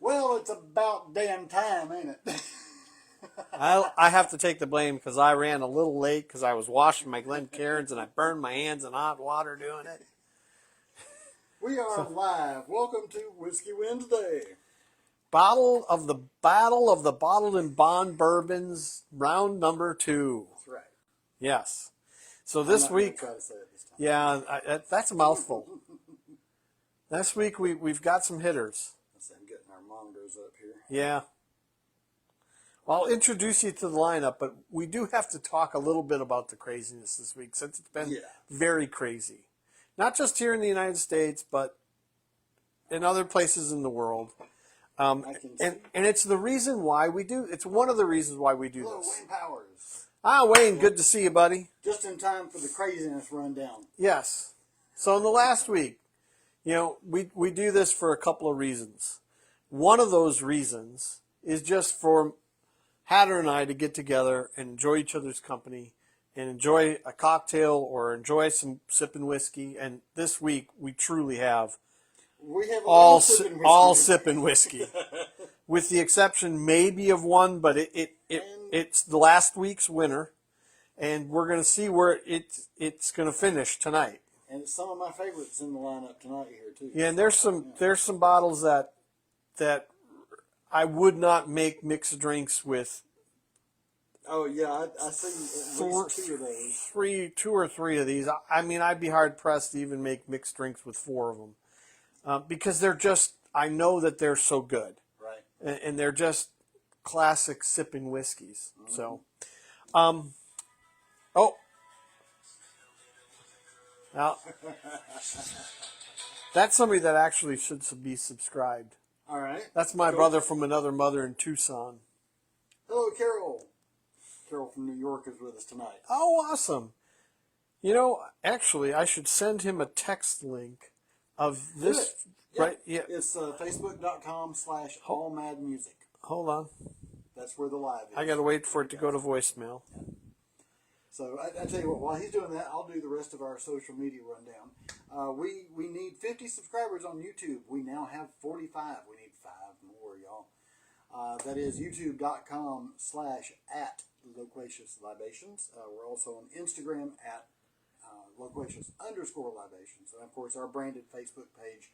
Well, it's about damn time, ain't it? I have to take the blame because I ran a little late because I was washing my Glencairns and I burned my hands in hot water doing it. We are live. Welcome to Whiskey Wednesday. Battle of the Bottled and Bond Bourbons, round number 2. That's right. Yes. So this week, try to say it this time. yeah, that's a mouthful. This week we've got some hitters. I'm getting our monitors up here. Yeah. Well, I'll introduce you to the lineup, but we do have to talk a little bit about the craziness this week since it's been very crazy. Not just here in the United States, but in other places in the world. And it's the reason why we do. It's one of the reasons why we do this. Wayne Powers. Wayne, good to see you, buddy. Just in time for the craziness rundown. Yes. So in the last week, we do this for a couple of reasons. One of those reasons is just for Hatter and I to get together and enjoy each other's company and enjoy a cocktail or enjoy some sipping whiskey. And this week we truly have all sipping whiskey, with the exception maybe of one, but it's the last week's winner, and we're going to see where it's going to finish tonight. And it's some of my favorites in the lineup tonight here too. Yeah, and there's some bottles that I would not make mixed drinks with. Oh yeah, I see at least 2 of those. 2 or 3 of these. I mean, I'd be hard pressed to even make mixed drinks with 4 of them, because they're just. I know that they're so good, right? And they're just classic sipping whiskeys. Mm-hmm. So, now that's somebody that actually should be subscribed. All right. That's my brother from another mother in Tucson. Hello, Carol. Carol from New York is with us tonight. Oh, awesome. Actually, I should send him a text link of this. Yeah. Right? Yeah. It's facebook.com/allmadmusic. Hold on. That's where the live is. I got to wait for it to go to voicemail. Yeah. So I tell you what, while he's doing that, I'll do the rest of our social media rundown. We need 50 subscribers on YouTube. We now have 45. We need 5 more, y'all. That is youtube.com/@loquaciouslibations. We're also on Instagram at loquacious_libations. And of course, our branded Facebook page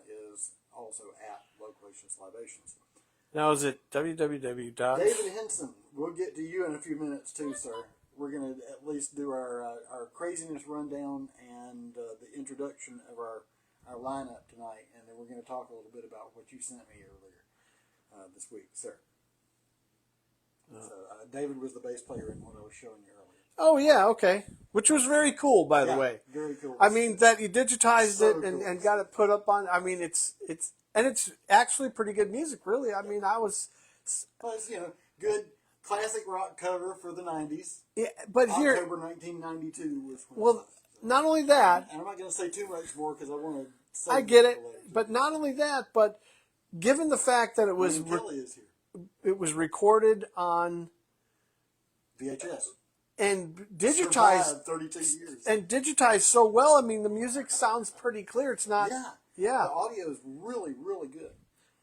is also at loquacious_libations. Now, is it www. David Henson, we'll get to you in a few minutes too, sir. We're going to at least do our craziness rundown and the introduction of our lineup tonight, and then we're going to talk a little bit about what you sent me earlier this week, sir. So David was the bass player in what I was showing you earlier. Oh, yeah, okay. Which was very cool, by the way. Very cool. I mean, that you digitized it and got it put up on. I mean, it's actually pretty good music, really. I mean, Well, it's, good classic rock cover for the 90s. Yeah, but here, October 1992 was when. Well, not only that. And I'm not going to say too much more because I want to say. I get it, but not only that, but given the fact that it was Kelly is here. It was recorded on VHS and digitized. Survived 32 years. And digitized so well. I mean, the music sounds pretty clear. It's not. Yeah. The audio is really, really good.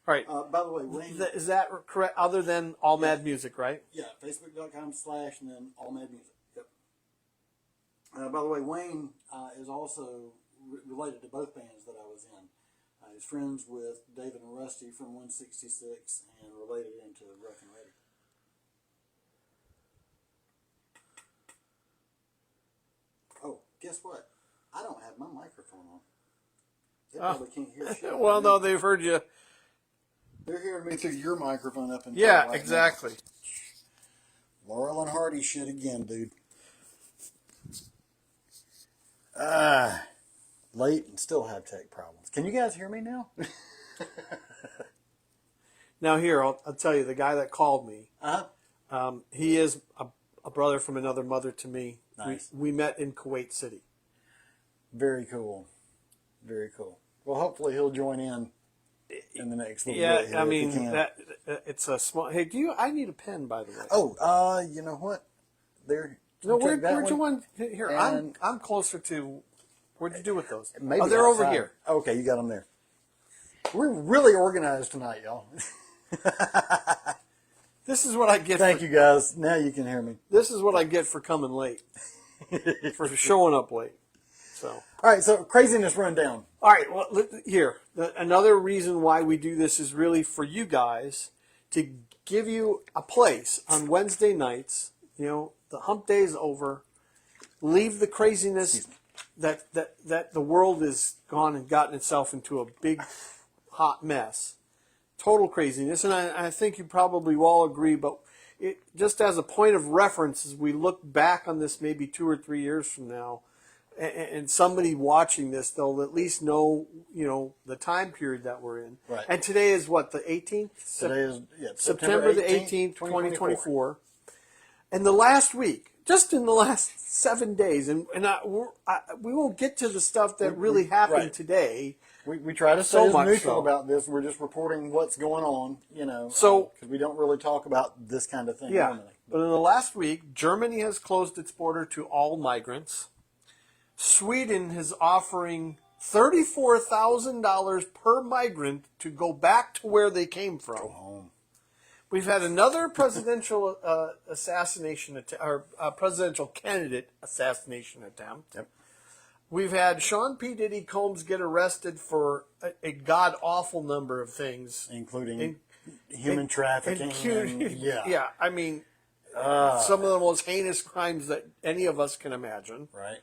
All right. By the way, Wayne. Is that correct? Other than All Mad Music, right? Yeah. Facebook.com/ and then All Mad Music. Yep. By the way, Wayne is also related to both bands that I was in. He's friends with David and Rusty from 166 and related into Rough and Ready. Oh, guess what? I don't have my microphone on. They probably can't hear shit. Well, no, they've heard you. They're hearing me through your microphone up in Yeah, right exactly. Now. Laurel and Hardy shit again, dude. Late and still have tech problems. Can you guys hear me now? Now here, I'll tell you, the guy that called me, he is a brother from another mother to me. Nice. We met in Kuwait City. Very cool. Very cool. Well, hopefully he'll join in the next little bit. Yeah, Here I mean, it's a small... Hey, I need a pen, by the way. Oh, you know what? There. No, where'd you want... Here, I'm closer to... What'd you do with those? Maybe they're outside. over here. Okay, you got them there. We're really organized tonight, y'all. This is what I get. Thank you, guys. Now you can hear me. This is what I get for coming late, for showing up late. So. All right, so craziness rundown. All right, well, here. Another reason why we do this is really for you guys to give you a place on Wednesday nights. You know, the hump day is over. Leave the craziness that the world has gone and gotten itself into a big, hot mess. Total craziness. And I think you probably will all agree, but it, just as a point of reference, as we look back on this maybe 2 or 3 years from now, and somebody watching this, they'll at least know, the time period that we're in. Right. And today is what, the 18th? Today is September the 18th, 2024. And the last week, just in the last 7 days, and we won't get to the stuff that really happened today. We try to stay as neutral about this. We're just reporting what's going on, So, because we don't really talk about this kind of thing normally. But in the last week, Germany has closed its border to all migrants. Sweden is offering $34,000 per migrant to go back to where they came from. Go home. We've had another presidential presidential candidate assassination attempt. Yep. We've had Sean P. Diddy Combs get arrested for a god-awful number of things. Including human trafficking. Yeah, I mean, some of the most heinous crimes that any of us can imagine. Right.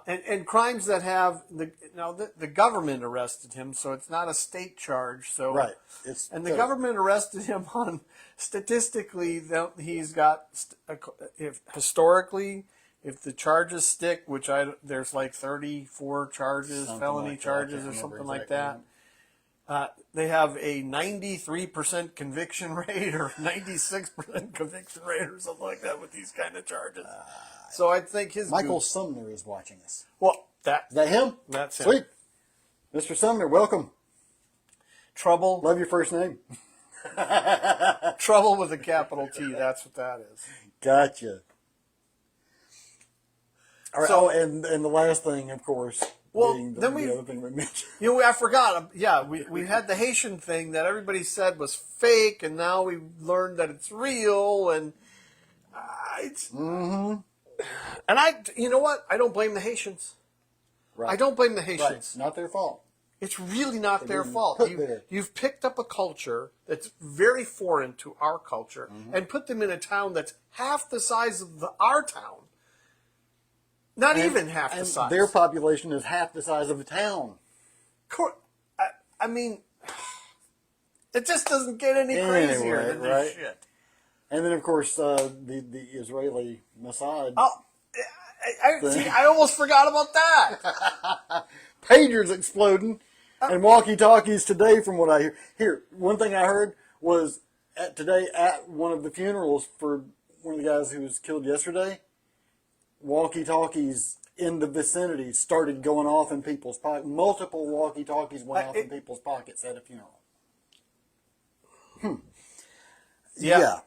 And crimes that have the government arrested him, so it's not a state charge. So right, the government arrested him on statistically he's got historically if the charges stick, which there's like 34 charges, felony like charges or something like that. They have a 93% conviction rate or 96% conviction rate or something like that with these kind of charges. So I think Michael Sumner is watching us. Well, is that him? That's him. Sweet. Mr. Sumner, welcome. Trouble. Love your first name. Trouble with a capital T. That's what that is. Gotcha. All right. So, and the last thing, of course. Well, the other thing we mentioned. I forgot. Yeah, we had the Haitian thing that everybody said was fake, and now we learned that it's real, and and you know what? I don't blame the Haitians. Right. I don't blame the Haitians. Right. It's not their fault. It's really not their fault. You've picked up a culture that's very foreign to our culture and put them in a town that's half the size of our town. Not even half the size. Their population is half the size of the town. I mean, it just doesn't get any crazier than this shit. And then, of course, the Israeli Mossad. Oh, I almost forgot about that. Pagers exploding and walkie-talkies today, from what I hear. Here, one thing I heard was today at one of the funerals for one of the guys who was killed yesterday, walkie-talkies in the vicinity started going off in people's pockets. Multiple walkie-talkies went off in people's pockets at a funeral. Yeah.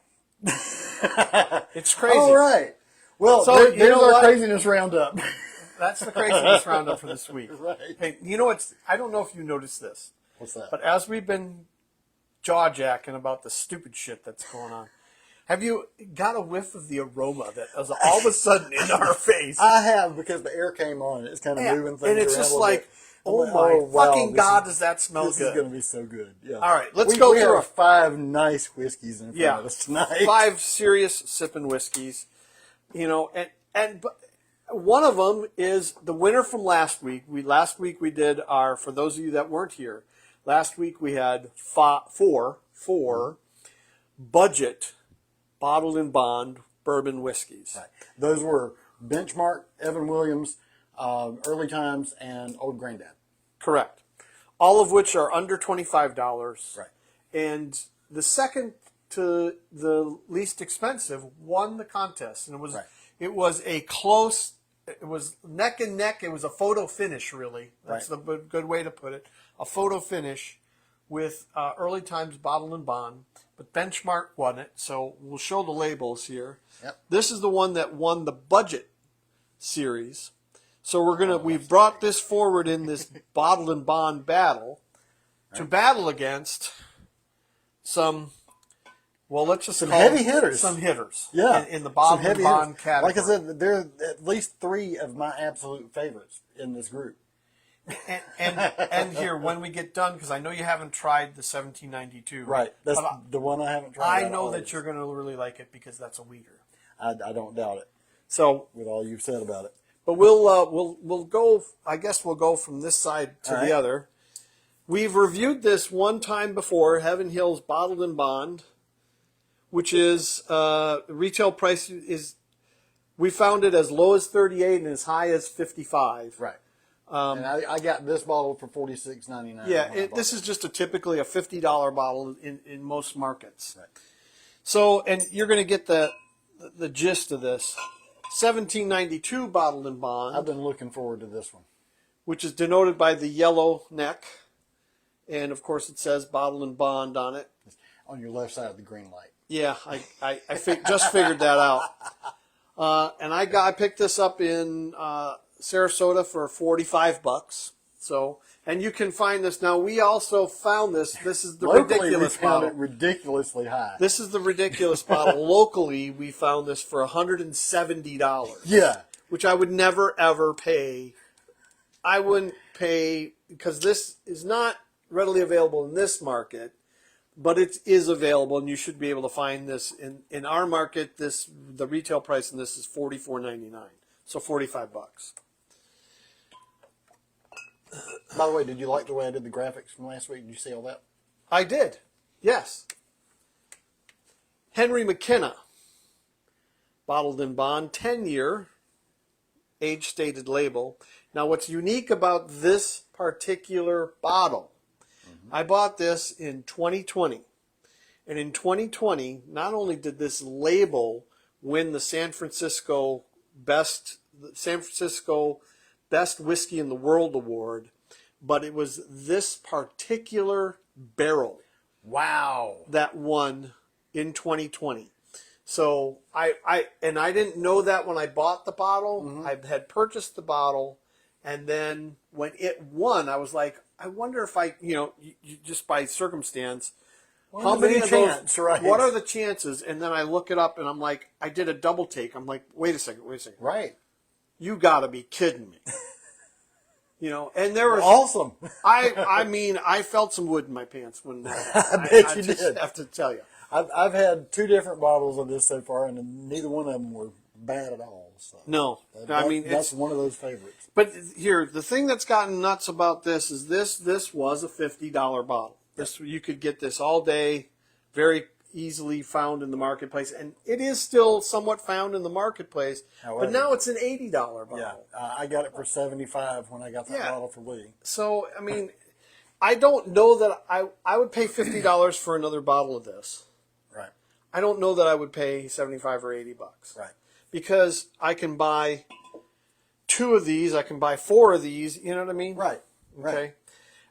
It's crazy. All right. Well, so, there's our craziness roundup. That's the craziness roundup for this week. Right. Hey, I don't know if you noticed this. What's that? But as we've been jaw-jacking about the stupid shit that's going on, have you got a whiff of the aroma that was all of a sudden in our face? I have, because the air came on and it's kind of moving things around. And it's just like, fucking God, does that smell good? This is going to be so good. Yeah. All right, let's go through. We have 5 nice whiskeys in front of us tonight. 5 serious sipping whiskeys. And one of them is the winner from last week. Last week we did for those of you that weren't here, last week we had 4 budget bottled and bond bourbon whiskeys. Right. Those were Benchmark, Evan Williams, Early Times, and Old Granddad. Correct. All of which are under $25. Right. And the second to the least expensive won the contest. And it was a close, it was neck and neck. It was a photo finish, really. That's the good way to put it. A photo finish with Early Times Bottle and Bond. But Benchmark won it, so we'll show the labels here. Yep. This is the one that won the budget series. So we've brought this forward in this Bottle and Bond battle. to battle against some, well, let's just Some call heavy them hitters. Some hitters. Yeah. In the bottom Some heavy bond hitters. category. Like I said, there are at least 3 of my absolute favorites in this group. And here, when we get done, because I know you haven't tried the 1792. Right. That's the one I haven't tried. I know that you're going to really like it because that's a weeder. I don't doubt it. So, with all you've said about it. But we'll go. I guess we'll go from this side to the other. We've reviewed this one time before. Heaven Hill's Bottled and Bond, which is retail price is. We found it as low as 38 and as high as 55. Right. And I got this bottle for $46.99. Yeah, this is just typically a $50 bottle in most markets. Right. So, and you're going to get the gist of this. 1792 Bottled and Bond. I've been looking forward to this one. Which is denoted by the yellow neck. And, of course, it says Bottled and Bond on it. On your left side of the green light. Yeah, I just figured that out. And I picked this up in Sarasota for $45. So, and you can find this now. We also found this. This is the Locally, ridiculous we found bottle. it ridiculously high. This is the ridiculous bottle. Locally, we found this for $170. Yeah, which I would never ever pay. I wouldn't pay because this is not readily available in this market, but it is available, and you should be able to find this in our market. The retail price in this is $44.99, so $45. By the way, did you like the way I did the graphics from last week? Did you see all that? I did, yes. Henry McKenna, Bottled and Bond, 10-year, age-stated label. Now, what's unique about this particular bottle, I bought this in 2020. And in 2020, not only did this label win the San Francisco Best Whiskey in the World Award, but it was this particular barrel that won in 2020. So I didn't know that when I bought the bottle. I had purchased the bottle, and then when it won, I was like, I wonder if you just by circumstance, how many of those, right? What are the chances? And then I look it up, and I'm like, I did a double take. I'm like, wait a second. Right. You got to be kidding me. And there was awesome. I mean, I felt some wood in my pants when that. I bet you just did. have to tell you. I've had 2 different bottles of this so far, and neither one of them were bad at all. So No, that's one of those favorites. But here, the thing that's gotten nuts about this is this was a $50 bottle. This you could get this all day, very easily found in the marketplace, and it is still somewhat found in the marketplace. However, but now it's an $80 bottle. Yeah, I got it for $75 when I got that bottle for Lee. So I mean, I don't know that I would pay $50 for another bottle of this. Right. I don't know that I would pay $75 or $80. Right. Because I can buy 2 of these, I can buy 4 of these. You know what I mean? Right. Okay. Right.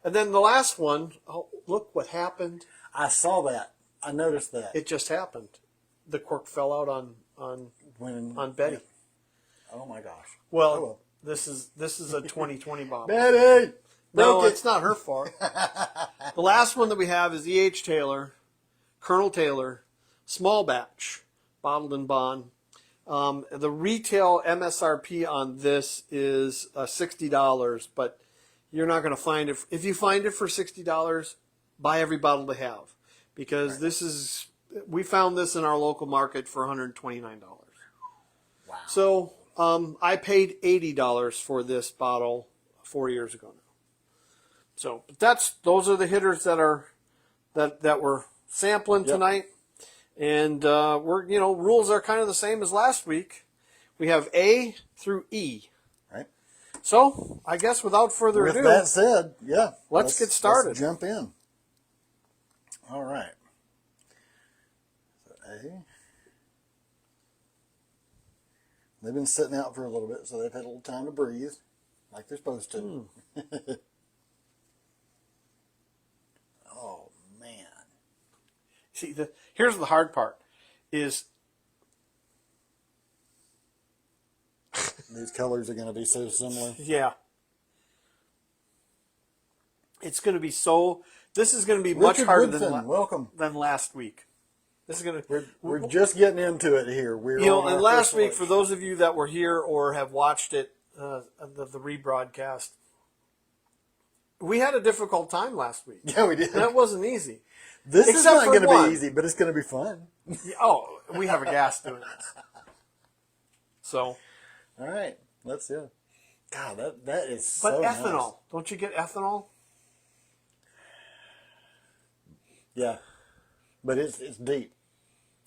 And then the last one, oh, look what happened. I saw that. I noticed that. It just happened. The cork fell out on Betty. Oh my gosh. Well, this is a 2020 bottle. Betty! No, it's not her fault. The last one that we have is E.H. Taylor, Colonel Taylor, small batch, Bottled and Bond. The retail MSRP on this is $60, but you're not going to find it. If you find it for $60, buy every bottle they have, because we found this in our local market for $129. Wow. So I paid $80 for this bottle 4 years ago now. So those are the hitters that we're sampling tonight. And rules are kind of the same as last week. We have A through E. Right. So I guess without further ado, with that said, let's get started. Let's jump in. All right. So A. They've been sitting out for a little bit, so they've had a little time to breathe, like they're supposed to. Oh man. See, here's the hard part is these colors are going to be so similar. Yeah. It's going to be so This is going to be much Richard harder Woodson, welcome. than last week. This is going to. We're just getting into it here. We're And last week, for those of you that were here or have watched it, the rebroadcast, we had a difficult time last week. Yeah, we did. That wasn't easy. This is Except not for going to one. be easy, but it's going to be fun. Oh, we have a gas doing this. So. All right, let's do it. God, that is But so ethanol. nice. Don't you get ethanol? Yeah, but it's deep.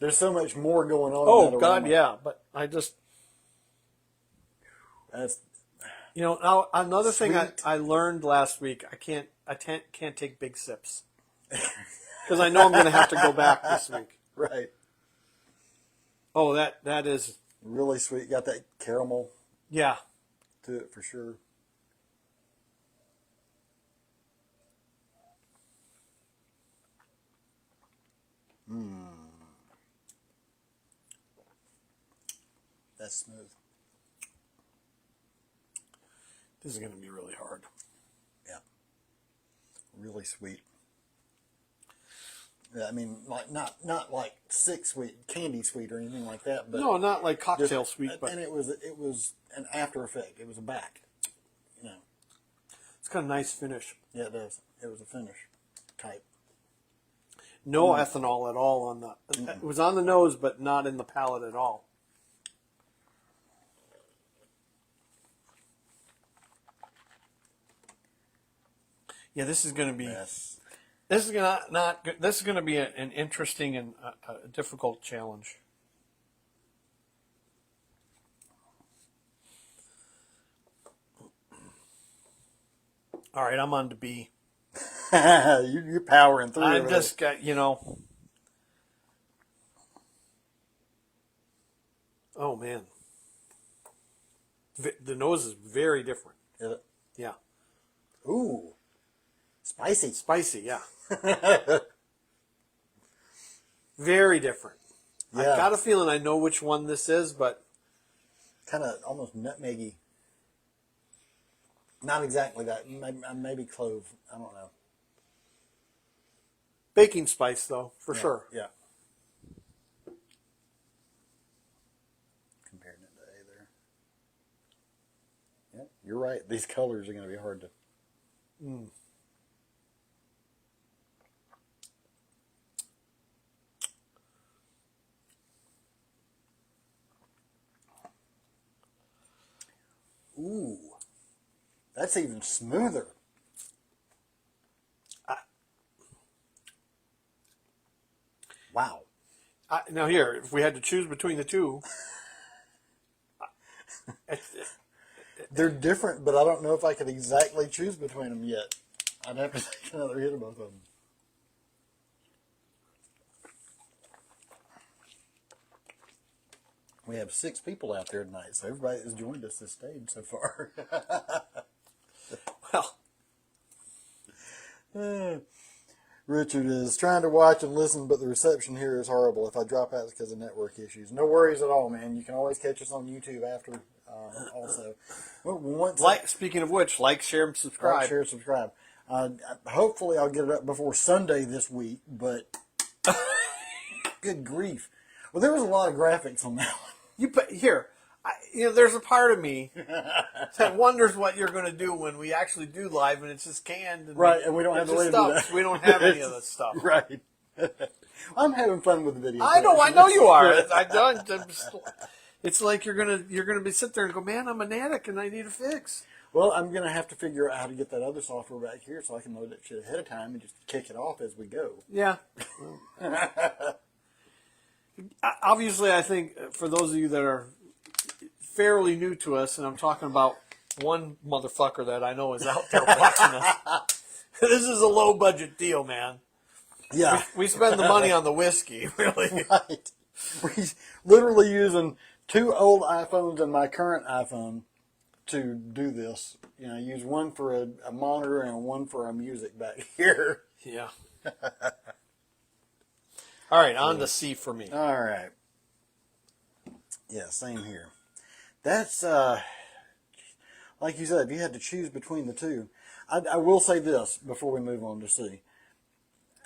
There's so much more going on. In that God, aroma. yeah. But I just, That's now another thing Sweet. I learned last week. I can't take big sips because I know I'm going to have to go back this week. right. Oh, that is Really sweet. Got that caramel yeah. to it for sure. That's smooth. This is going to be really hard. Yeah. Really sweet. Yeah, I mean, like not like sick sweet, candy sweet or anything like that, but No, not like cocktail just- sweet, but and it was an after effect. It was a back. You know. it's got a nice finish. Yeah, it does. It was a finish type. No ethanol at all on the. It was on the nose, but not in the palate at all. Yeah, this is going to be. Yes. This is This is going to be an interesting and a difficult challenge. All right, I'm on to B. You're powering through. I'm over just got Oh man, the nose is very different. there. Is it? Yeah, Ooh, spicy. spicy. Yeah, very different. Yeah. I got a feeling I know which one this is, but Kind of almost nutmeggy. Not exactly that. Maybe clove. I don't know. baking spice though for sure. Yeah. Comparing it to A there. Yeah, you're right. These colors are going to be hard to. Ooh, that's even smoother. Wow. Now here, if we had to choose between the two, They're different, but I don't know if I could exactly choose between them yet. I'd have to take another hit of both of them. We have 6 people out there tonight, so everybody has joined us this stage so far. well, Richard is trying to watch and listen, but the reception here is horrible. If I drop out, it's because of network issues. No worries at all, man. You can always catch us on YouTube after. Also, speaking of which, share, and subscribe. like, share, subscribe. Hopefully, I'll get it up before Sunday this week. But good grief! Well, there was a lot of graphics on that one. There's a part of me that wonders what you're going to do when we actually do live, and it's just canned. And Right, and we don't have it to just do stops. that. We don't have any of that stuff. Right. I'm having fun with the video. I know you are. It's like you're gonna be sit there and go, man, I'm an addict and I need a fix. Well, I'm going to have to figure out how to get that other software back here so I can load that shit ahead of time and just kick it off as we go. Yeah. Obviously, I think for those of you that are fairly new to us, and I'm talking about one motherfucker that I know is out there watching us, this is a low budget deal, man. Yeah. We spend the money on the whiskey, really. Right. We're literally using 2 old iPhones and my current iPhone to do this. Use one for a monitor and one for our music back here. Yeah. All right, on to C for me. All right. Yeah, same here. That's, like you said, if you had to choose between the two, I will say this before we move on to C.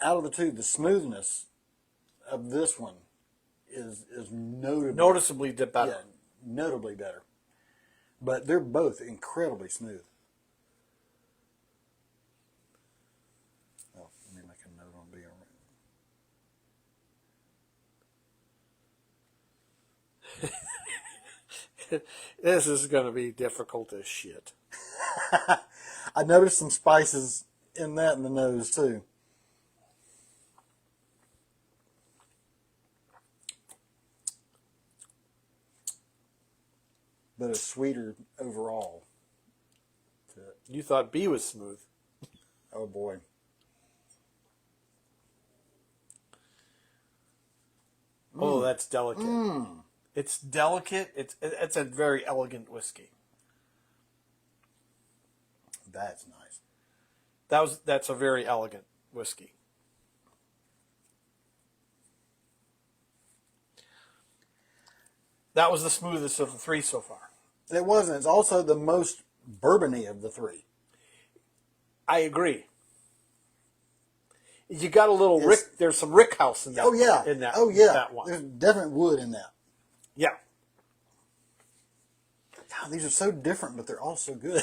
out of the two, the smoothness of this one is noticeably better. Yeah, notably better. But they're both incredibly smooth. Oh, let me make a note on being around. This is going to be difficult as shit. I noticed some spices in that in the nose too. But it's sweeter overall. You thought B was smooth. Oh boy. Oh, that's delicate. It's delicate. It's a very elegant whiskey. That's nice. That's a very elegant whiskey. That was the smoothest of the three so far. It wasn't. It's also the most bourbony of the three. I agree. You got a little Rick. There's some Rick House in that. Oh yeah. In that. Oh yeah. That one. There's definite wood in that. Yeah. God, these are so different, but they're all so good.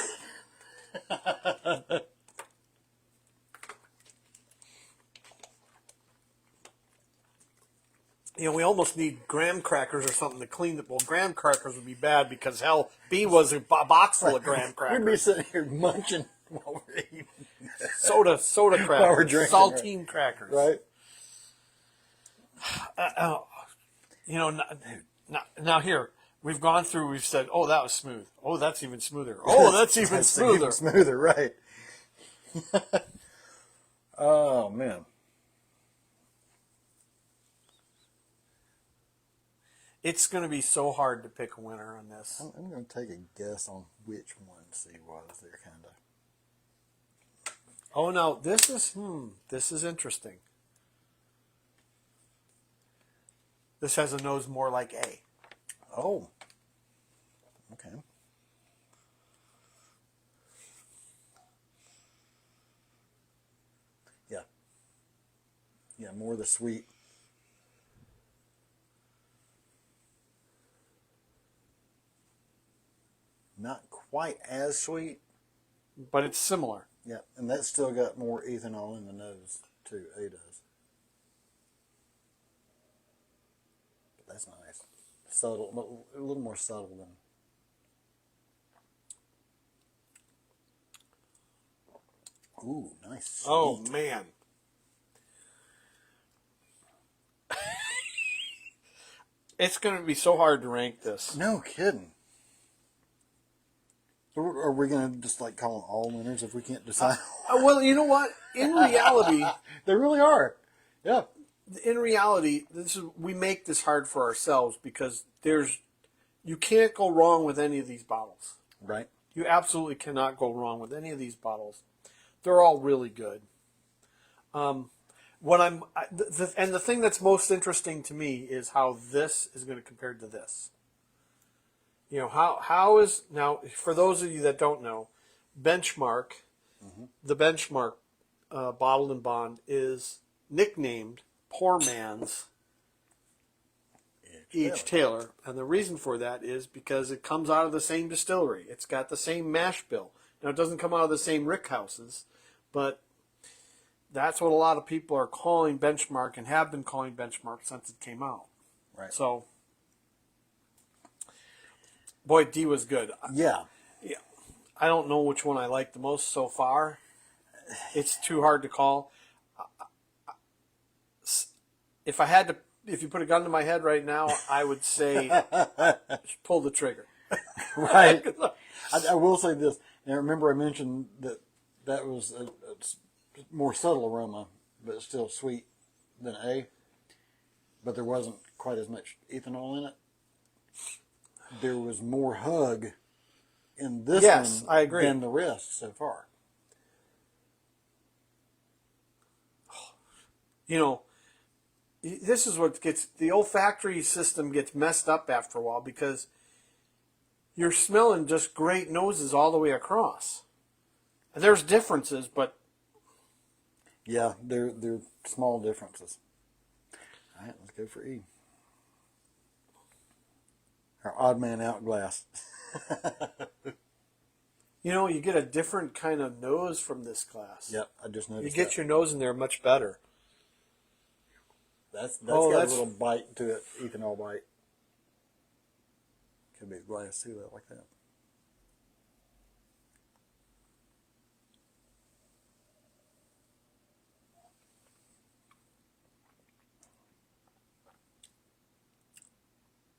You know, we almost need graham crackers or something to clean it. Well, graham crackers would be bad because hell, B was a box full of graham crackers. We'd be sitting here munching while we're eating. Soda crackers, While we're drinking, saltine crackers. Right? You know, now here we've gone through. We've said, "Oh, that was smooth. Oh, that's even smoother. Oh, that's even smoother. Even smoother, right? Oh man. It's going to be so hard to pick a winner on this. I'm going to take a guess on which one C was. They're kind of. Oh no, this is interesting. This has a nose more like A. Oh. Okay. Yeah. Yeah, more the sweet. Not quite as sweet. But it's similar. Yeah, and that's still got more ethanol in the nose, too. A does. But that's nice. Subtle, a little more subtle than. Ooh, nice. Sweet. Oh, man. It's going to be so hard to rank this. No kidding. Are we going to just like call them all winners if we can't decide? Well, you know what? In reality, They really are. Yeah. We make this hard for ourselves because you can't go wrong with any of these bottles. Right. You absolutely cannot go wrong with any of these bottles. They're all really good. And the thing that's most interesting to me is how this is going to compare to this. You know, how is, now, for those of you that don't know, Benchmark, the Benchmark bottled and bond is nicknamed Poor Man's Each Taylor. And the reason for that is because it comes out of the same distillery. It's got the same mash bill. Now, it doesn't come out of the same rick houses, but that's what a lot of people are calling Benchmark and have been calling Benchmark since it came out. Right. So, boy, D was good. Yeah. Yeah. I don't know which one I like the most so far. It's too hard to call. If you put a gun to my head right now, I would say pull the trigger. Right. I will say this. Now, remember I mentioned that was a more subtle aroma, but still sweet than A. But there wasn't quite as much ethanol in it. There was more hug in this Yes, one I agree. than the rest so far. You know, this is what gets, the olfactory system gets messed up after a while because you're smelling just great noses all the way across. And there's differences, but Yeah, they're small differences. All right, let's go for E. Our odd man out glass. You know, you get a different kind of nose from this glass. Yep, I just noticed. You get your nose in there much better. That's got a little bite to it, ethanol bite. Could be a glass too, like that.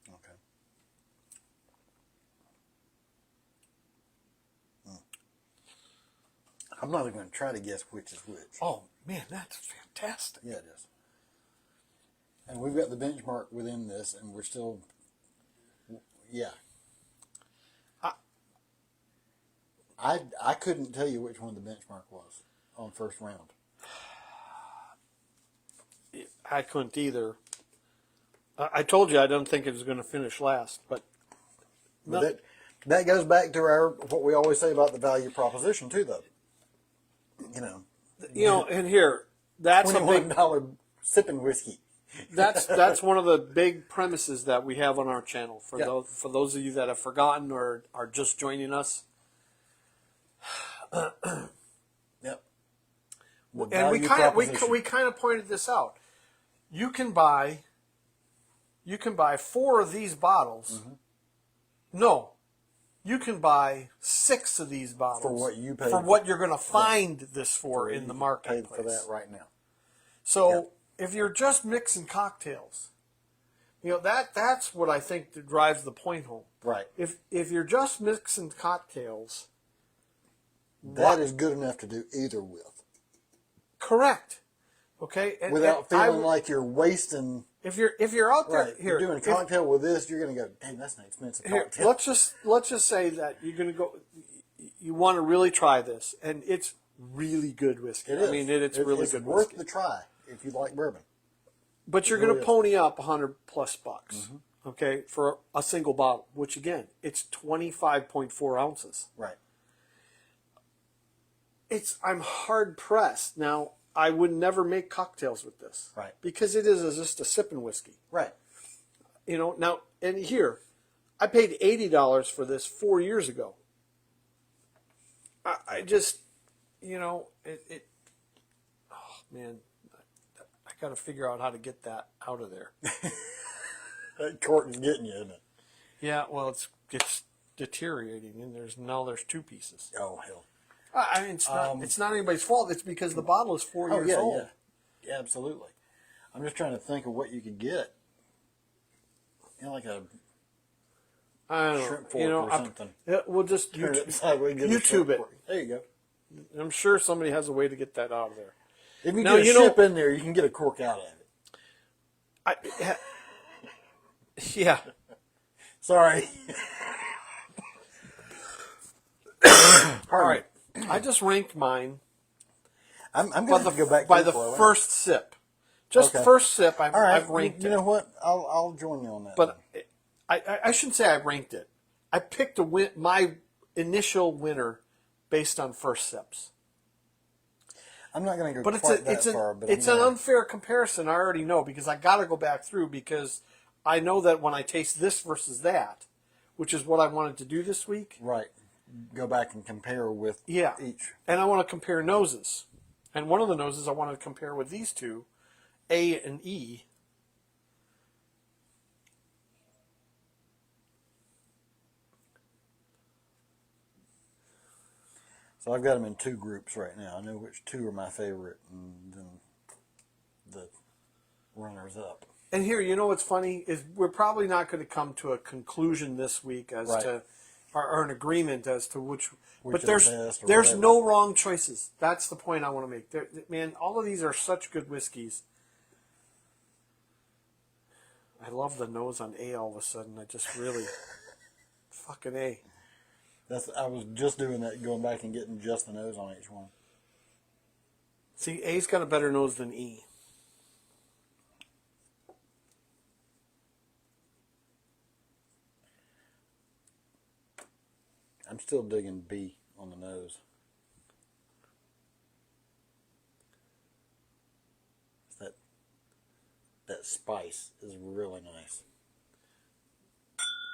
Okay. I'm not even going to try to guess which is which. Oh, man, that's fantastic. Yeah, it is. And we've got the benchmark within this, and we're still, yeah. I couldn't tell you which one the benchmark was on first round. I couldn't either. I told you I don't think it was going to finish last, but that goes back to what we always say about the value proposition too, though. You know, and here that's a big $21 sipping whiskey. That's one of the big premises that we have on our channel for those of you that have forgotten or are just joining us. Yep. And we kind of pointed this out. You can buy 4 of these bottles. Mm-hmm. No, you can buy 6 of these bottles for what you paid for what you're going to find this for in the marketplace. Paid for that right now. So if you're just mixing cocktails, you know that's what I think that drives the point home. Right. If you're just mixing cocktails, that is good enough to do either with. Correct. Okay. Without feeling like you're wasting. If you're out there here, you're doing a cocktail with this, you're going to go, dang, that's an expensive cocktail. Let's just say that you're going to go. You want to really try this, and it's really good whiskey. It is. I mean, it's really good. It's worth whiskey. the try if you like bourbon. But you're going to pony up $100+ bucks, okay, for a single bottle. Which again, it's 25.4 ounces. Right. I'm hard pressed now. I would never make cocktails with this. Right. Because it is just a sipping whiskey. Right. You know, now, and here, I paid $80 for this 4 years ago. I just, you know, oh, man, I got to figure out how to get that out of there. That cork is getting you, isn't it? Yeah, well, it's deteriorating, and there's 2 pieces. Oh, hell. I mean, it's not anybody's fault. It's because the bottle is 4 years old. Yeah, absolutely. I'm just trying to think of what you could get. You know, like a shrimp fork or something. We'll just YouTube it. There you go. I'm sure somebody has a way to get that out of there. If you get a ship in there, you can get a cork out of it. Yeah. Sorry. All right. I just ranked mine. I'm going to go back by the first sip. Just first sip. I've ranked it. You know what? I'll join you on that. But I shouldn't say I ranked it. I picked my initial winner based on first sips. I'm not going to go but quite that far. But it's an unfair comparison. I already know because I got to go back through because I know that when I taste this versus that, which is what I wanted to do this week. Right. Go back and compare with each. And I want to compare noses. And one of the noses I want to compare with these two, A and E. So I've got them in 2 groups right now. I know which 2 are my favorite, and then the runners up. And here, you know what's funny is we're probably not going to come to a conclusion this week as to, or an agreement as to which but there's no wrong choices. That's the point I want to make. Man, all of these are such good whiskeys. I love the nose on A all of a sudden. I just really fucking A. I was just doing that, going back and getting just the nose on each one. See, A's got a better nose than E. I'm still digging B on the nose. that spice is really nice.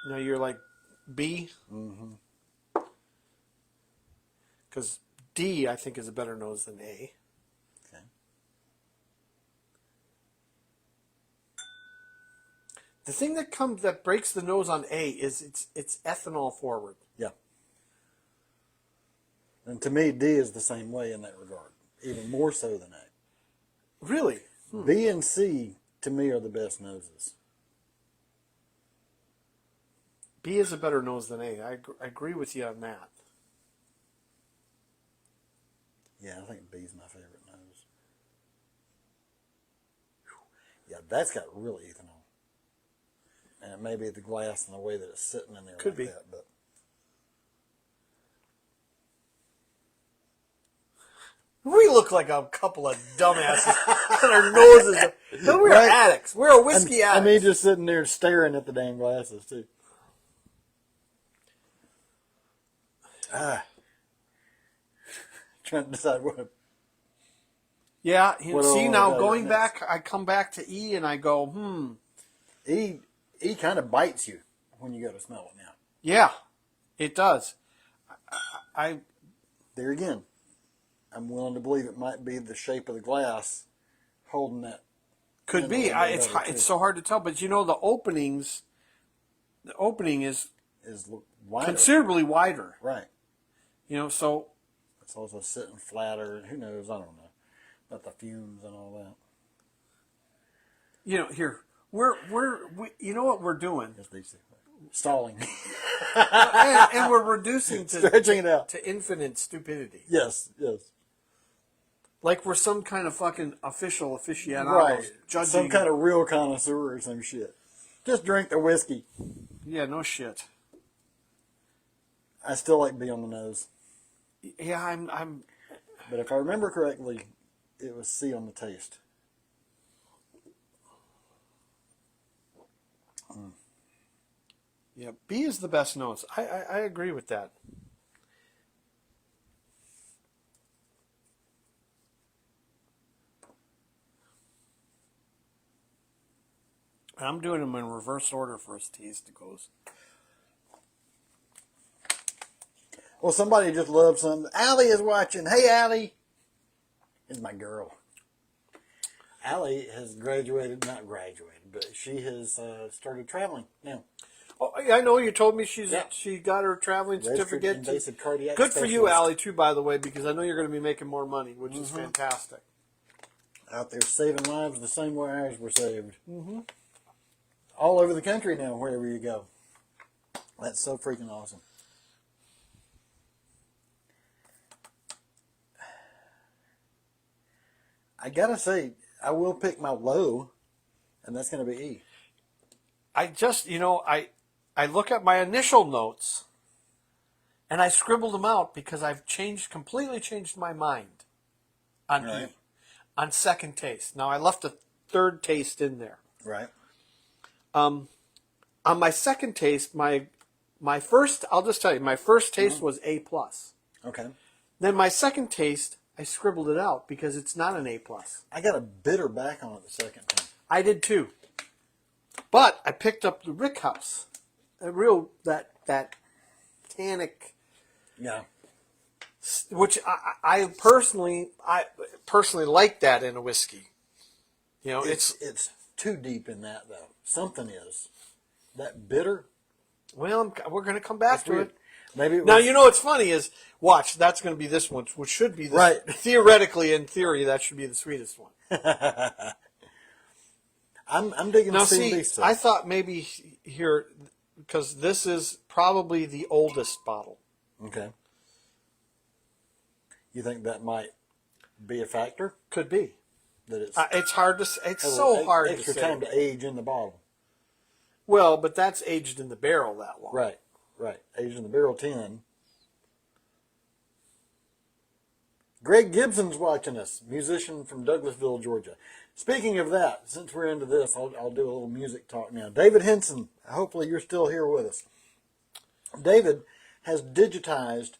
Now you're like B? Mm-hmm. Because D, I think, is a better nose than A. Okay. The thing that breaks the nose on A is it's ethanol forward. Yeah. And to me, D is the same way in that regard, even more so than A. Really? B and C, to me, are the best noses. B is a better nose than A. I agree with you on that. Yeah, I think B's my favorite nose. Yeah, that's got real ethanol. And it may be the glass and the way that it's sitting in there. Could like be. That, but We look like a couple of dumbasses. And our noses are... No, we're Right. addicts. We're a whiskey I addict. mean, just sitting there staring at the damn glasses, too. Trying to decide what... Yeah, What do I see, wanna now do going next? back, I come back to E and I go, E kind of bites you when you go to smell it now. yeah, it does. I There again, I'm willing to believe it might be the shape of the glass holding that. could And be. a little bit It's of it, too. it's so hard to tell, but you know the opening is Is wider. considerably wider. Right. You know, so It's also sitting flatter. Who knows? I don't know about the fumes and all that. you know here we you know what we're doing, Just these two. Stalling. and we're reducing to Stretching it out. to infinite stupidity. Yes. Yes. Like we're some kind of fucking official aficionados Right. judging. Some kind of real connoisseur or some shit. Just drink the whiskey. Yeah, no shit. I still like B on the nose. Yeah, I'm But if I remember correctly, it was C on the taste. yeah. B is the best nose. I agree with that. I'm doing them in reverse order for as taste goes. Well, somebody just loves something. Allie is watching. Hey, Allie. Is my girl. Allie has not graduated, but she has started traveling now. Oh, I know you told me Yeah. she got her traveling Registered certificate. invasive cardiac Good for you, specialist. Allie, too, by the way, because I know you're going to be making more money, which is fantastic. Out there saving lives the same way ours were saved. Mm-hmm. All over the country now, wherever you go. That's so freaking awesome. I gotta say, I will pick my low, and that's gonna be E. I just, I look at my initial notes, and I scribbled them out because I've completely changed my mind on E, Right. on second taste. Now, I left a third taste in there. Right. On my second taste, my first, I'll just tell you, my first taste was A+. Okay. Then my second taste, I scribbled it out because it's not an A+. I got a bitter back on it the second time. I did too. But I picked up the Rick House. That tannic, Yeah. which I personally like that in a whiskey. You know, It's too deep in that though. Something is that bitter. well, we're going to come back to Weird. it. Maybe it was, Now, you know what's funny is, watch, that's going to be this one, which should be Right. Theoretically, in theory, that should be the sweetest one. I'm digging Now, C and see, B stuff. I thought maybe here, because this is probably the oldest bottle. Okay. You think that might be a factor? Could be. That it's It's hard to say. It's has so hard to extra say. time to age in the bottle. Well, but that's aged in the barrel that long. Right. Right. Aged in the barrel 10. Greg Gibson's watching us, musician from Douglasville, Georgia. Speaking of that, since we're into this, I'll do a little music talk now. David Henson, hopefully you're still here with us. David has digitized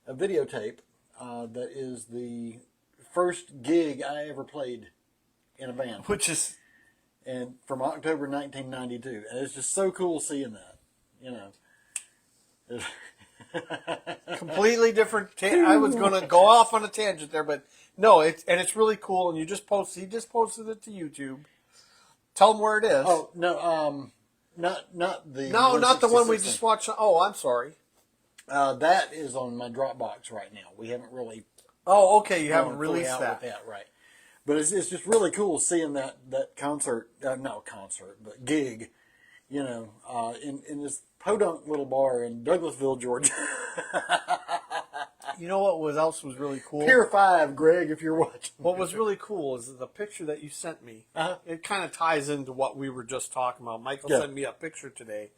a videotape that is the first gig I ever played in a band. Which is and from October 1992, and it's just so cool seeing that. Completely different. I was going to go off on a tangent there, but no, it's really cool. And he just posted it to YouTube. Tell them where it is. Oh no, not the not the one we 166 just thing. watched. Oh, I'm sorry. That is on my Dropbox right now. We haven't really. Oh, okay. You haven't gone fully released out that. with that, right? But it's just really cool seeing that concert, not concert, but gig. In this podunk little bar in Douglasville, Georgia. You know what else was really cool? Pier 5, Greg, if you're watching. What was really cool is the picture that you sent me. Uh-huh. It kind of ties into what we were just talking about. Michael Yeah. sent me a picture today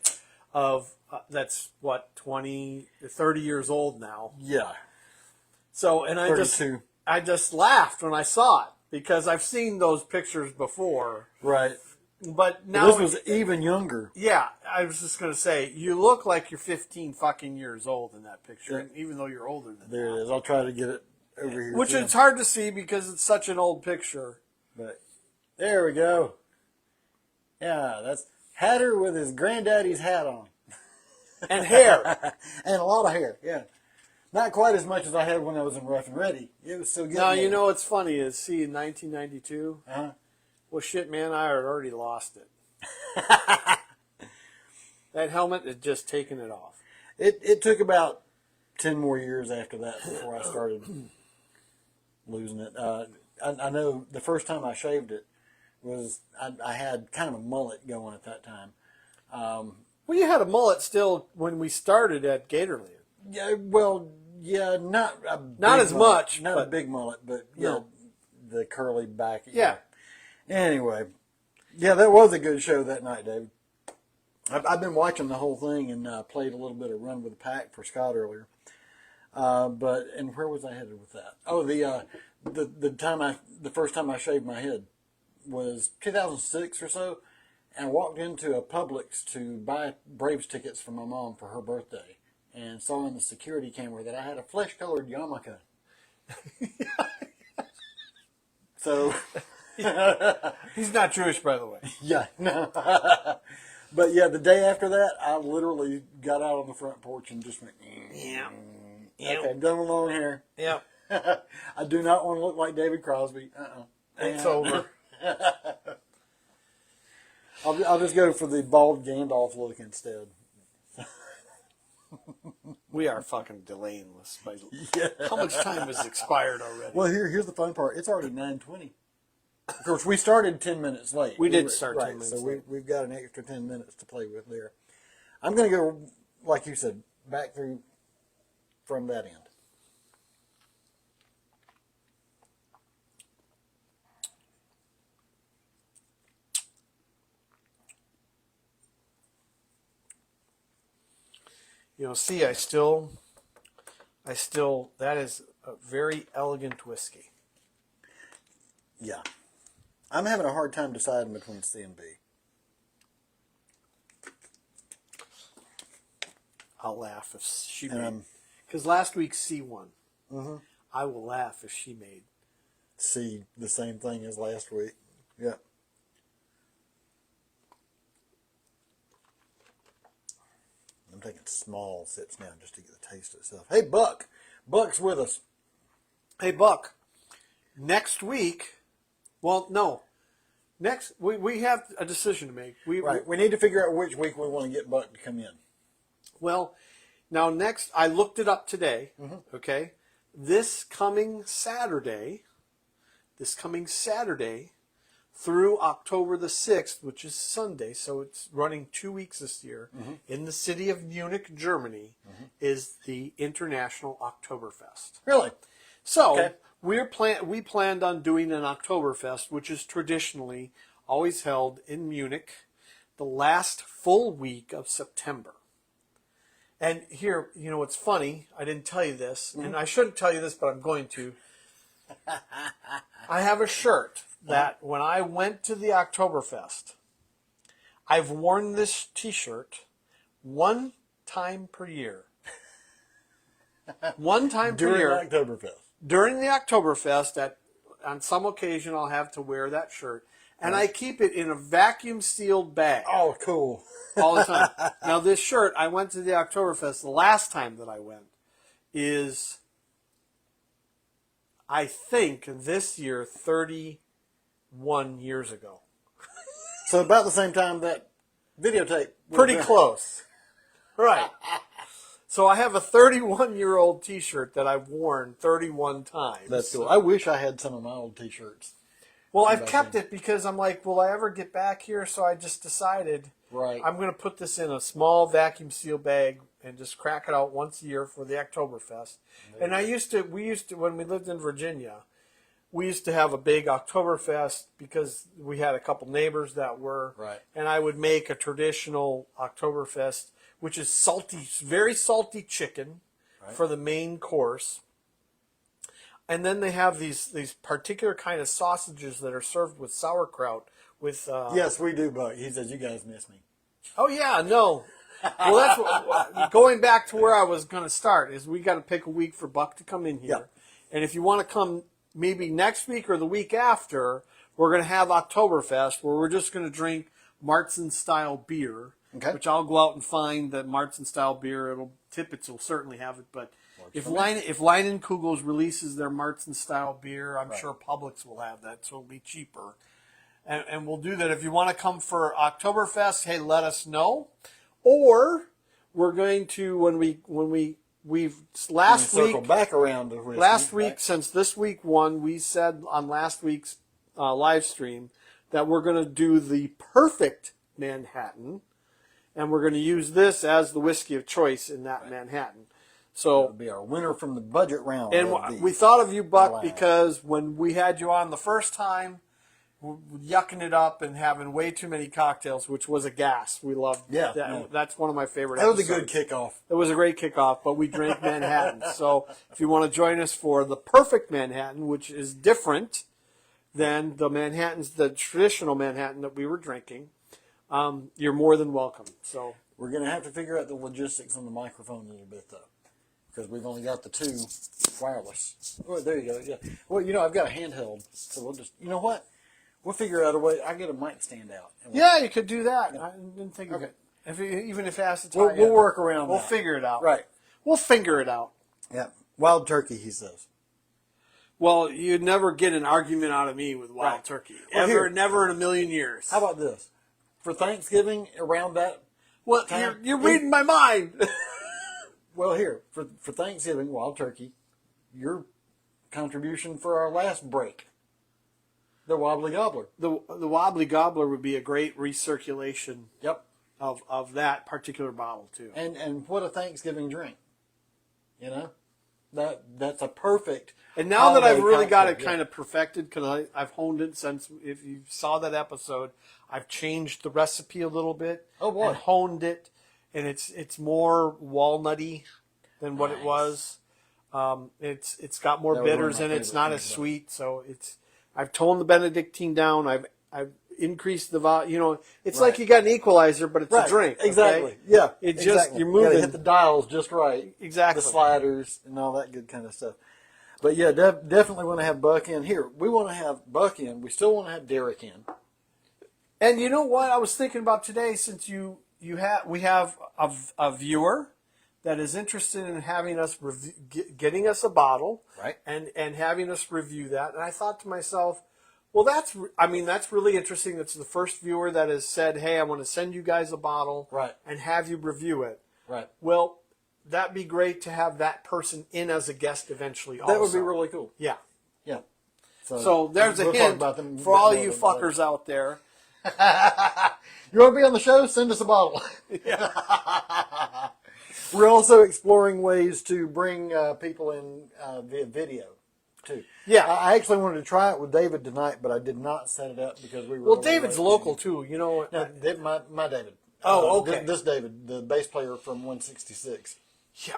of that's 30 years old now. Yeah. So, and 32. I just laughed when I saw it because I've seen those pictures before. Right. But now This was even younger. yeah, I was just going to say, you look like you're 15 fucking years old in that picture, even though you're older than There that. it is. I'll try to get it over here. Which too. is hard to see because it's such an old picture. But there we go. Yeah, that's Hatter with his granddaddy's hat on. And hair. And a lot of hair, yeah. Not quite as much as I had when I was in Rough and Ready. It was so good. Now, you know what's funny is, see, in 1992, Uh-huh. well, shit, man, I had already lost it. That helmet had just taken it off. It took about 10 more years after that before I started losing it. I know the first time I shaved it was I had kind of a mullet going at that time. Well, you had a mullet still when we started at Gatorland. Yeah, well, yeah, not a big Not as mullet, much, not but- a big mullet, but yeah, No. the curly back. Yeah. Anyway, yeah, that was a good show that night, David. I've been watching the whole thing and played a little bit of Run with the Pack for Scott earlier. And where was I headed with that? Oh, the first time I shaved my head was 2006 or so, and I walked into a Publix to buy Braves tickets for my mom for her birthday, and saw in the security camera that I had a flesh-colored yarmulke. So, He's not Jewish, by the way. yeah, no. But yeah, the day after that, I literally got out on the front porch and just went, Yeah. okay, I'm done with long hair. Yeah. I do not want to look like David Crosby. It's over. I'll just go for the bald Gandalf look instead. We are fucking delaying this. Yeah. How much time has expired already? Well, here's the fun part. It's already 9:20. Of course, we started 10 minutes late. We did start 10 right, minutes so late. we've got an extra 10 minutes to play with there. I'm going to go, like you said, back through from that end. See, I still, that is a very elegant whiskey. Yeah. I'm having a hard time deciding between C and B. I'll laugh if she And made. I'm Because last week C won. Mm-hmm. I will laugh if she made. C the same thing as last week. Yeah. I'm taking small sips now just to get the taste itself. Hey, Buck. Buck's with us. Hey, Buck. Next week, well, no. Next, we have a decision to make. Right. We need to figure out which week we want to get Buck to come in. Well, now next, I looked it up today. Mm-hmm. Okay, this coming Saturday, through October the 6th, which is Sunday, so it's running 2 weeks this year, in the city of Munich, Germany, is the International Oktoberfest. Really? So Okay. we planned on doing an Oktoberfest, which is traditionally always held in Munich, the last full week of September. And here, what's funny, I didn't tell you this, and I shouldn't tell you this, but I'm going to. I have a shirt that when I went to the Oktoberfest, I've worn this T-shirt one time per year. One time per During year. Oktoberfest. During the Oktoberfest, on some occasion, I'll have to wear that shirt. And I keep it in a vacuum sealed bag Oh, cool. all the time. Now, this shirt, I went to the Oktoberfest the last time that I went, is, I think, this year, 31 years ago. So about the same time that videotape. Pretty close. Right. So I have a 31-year-old T-shirt that I've worn 31 times. That's cool. I wish I had some of my old T-shirts. Well, I've kept it because I'm like, will I ever get back here? So I just decided I'm going to put this in a small vacuum seal bag and just crack it out once a year for the Oktoberfest. And we used to, when we lived in Virginia, we used to have a big Oktoberfest because we had a couple neighbors that were. Right. And I would make a traditional Oktoberfest, which is salty, very salty chicken for the main course. And then they have these particular kind of sausages that are served with sauerkraut. With yes, we do, Buck. He says, you guys miss me. Oh, yeah, no. Well, that's what, going back to where I was going to start, is we got to pick a week for Buck to come in here. Yep. And if you want to come maybe next week or the week after, we're going to have Oktoberfest, where we're just going to drink Martzen-style beer, which I'll go out and find that Martzen-style beer. Tippets will certainly have it, but if Leinenkugels releases their Martzen-style beer, I'm sure Publix will have that, so it'll be cheaper. And we'll do that. If you want to come for Oktoberfest, hey, let us know. Or we're going to, last week, since this week one, we said on last week's live stream that we're going to do the perfect Manhattan, and we're going to use this as the whiskey of choice in that Manhattan. So it'll be our winner from the budget round. And we thought of you, Buck, because when we had you on the first time, yucking it up and having way too many cocktails, which was a gas. We loved that. Yeah. That's one of my favorite episodes. That was a good kickoff. It was a great kickoff, but we drank Manhattan. So if you want to join us for the perfect Manhattan, which is different than the traditional Manhattan that we were drinking, you're more than welcome. So we're going to have to figure out the logistics on the microphone a little bit, though, because we've only got the two wireless. Oh, there you go. Yeah. Well, I've got a handheld, so we'll just, you know what? We'll figure out a way. I get a mic stand out. Yeah, you could do that. I didn't think of it. Even if it has to tie we'll work around We'll figure it out. Right. We'll figure it out. Yeah. Wild turkey, he says. Well, you'd never get an argument out of me with wild turkey. Well, never in a million years. How about this? For Thanksgiving, around that time, you're reading my mind. Well, here, for Thanksgiving, wild turkey, your contribution for our last break. The Wobbly Gobbler. The Wobbly Gobbler would be a great recirculation of that particular bottle, too. And what a Thanksgiving drink. That's a perfect. And now that I've really got it kind of perfected, because I've honed it since, if you saw that episode, I've changed the recipe a little bit. Oh, boy. And honed it. And it's more walnutty than what it was. It's got more bitters in it. It's not as sweet, so I've toned the Benedictine down. I've increased the volume. It's like you got an equalizer, but it's a drink. Exactly. Okay? Yeah. You're moving. You hit the dials just right. Exactly. The sliders and all that good kind of stuff. But yeah, definitely want to have Buck in here. We want to have Buck in. We still want to have Derek in. And you know what I was thinking about today? Since we have a viewer that is interested in having us getting us a bottle, right, and having us review that. And I thought to myself, well, that's really interesting. That's the first viewer that has said, hey, I want to send you guys a bottle, right, and have you review it. Right. Well, that'd be great to have that person in as a guest eventually. Also, that would be really cool. Yeah. Yeah. So there's a hint for all you fuckers out there. You want to be on the show? Send us a bottle. Yeah. We're also exploring ways to bring people in via video, too. Yeah. I actually wanted to try it with David tonight, but I did not set it up because we were... Well, David's local, too. No, my David. Oh, okay. This David, the bass player from 166. Yeah.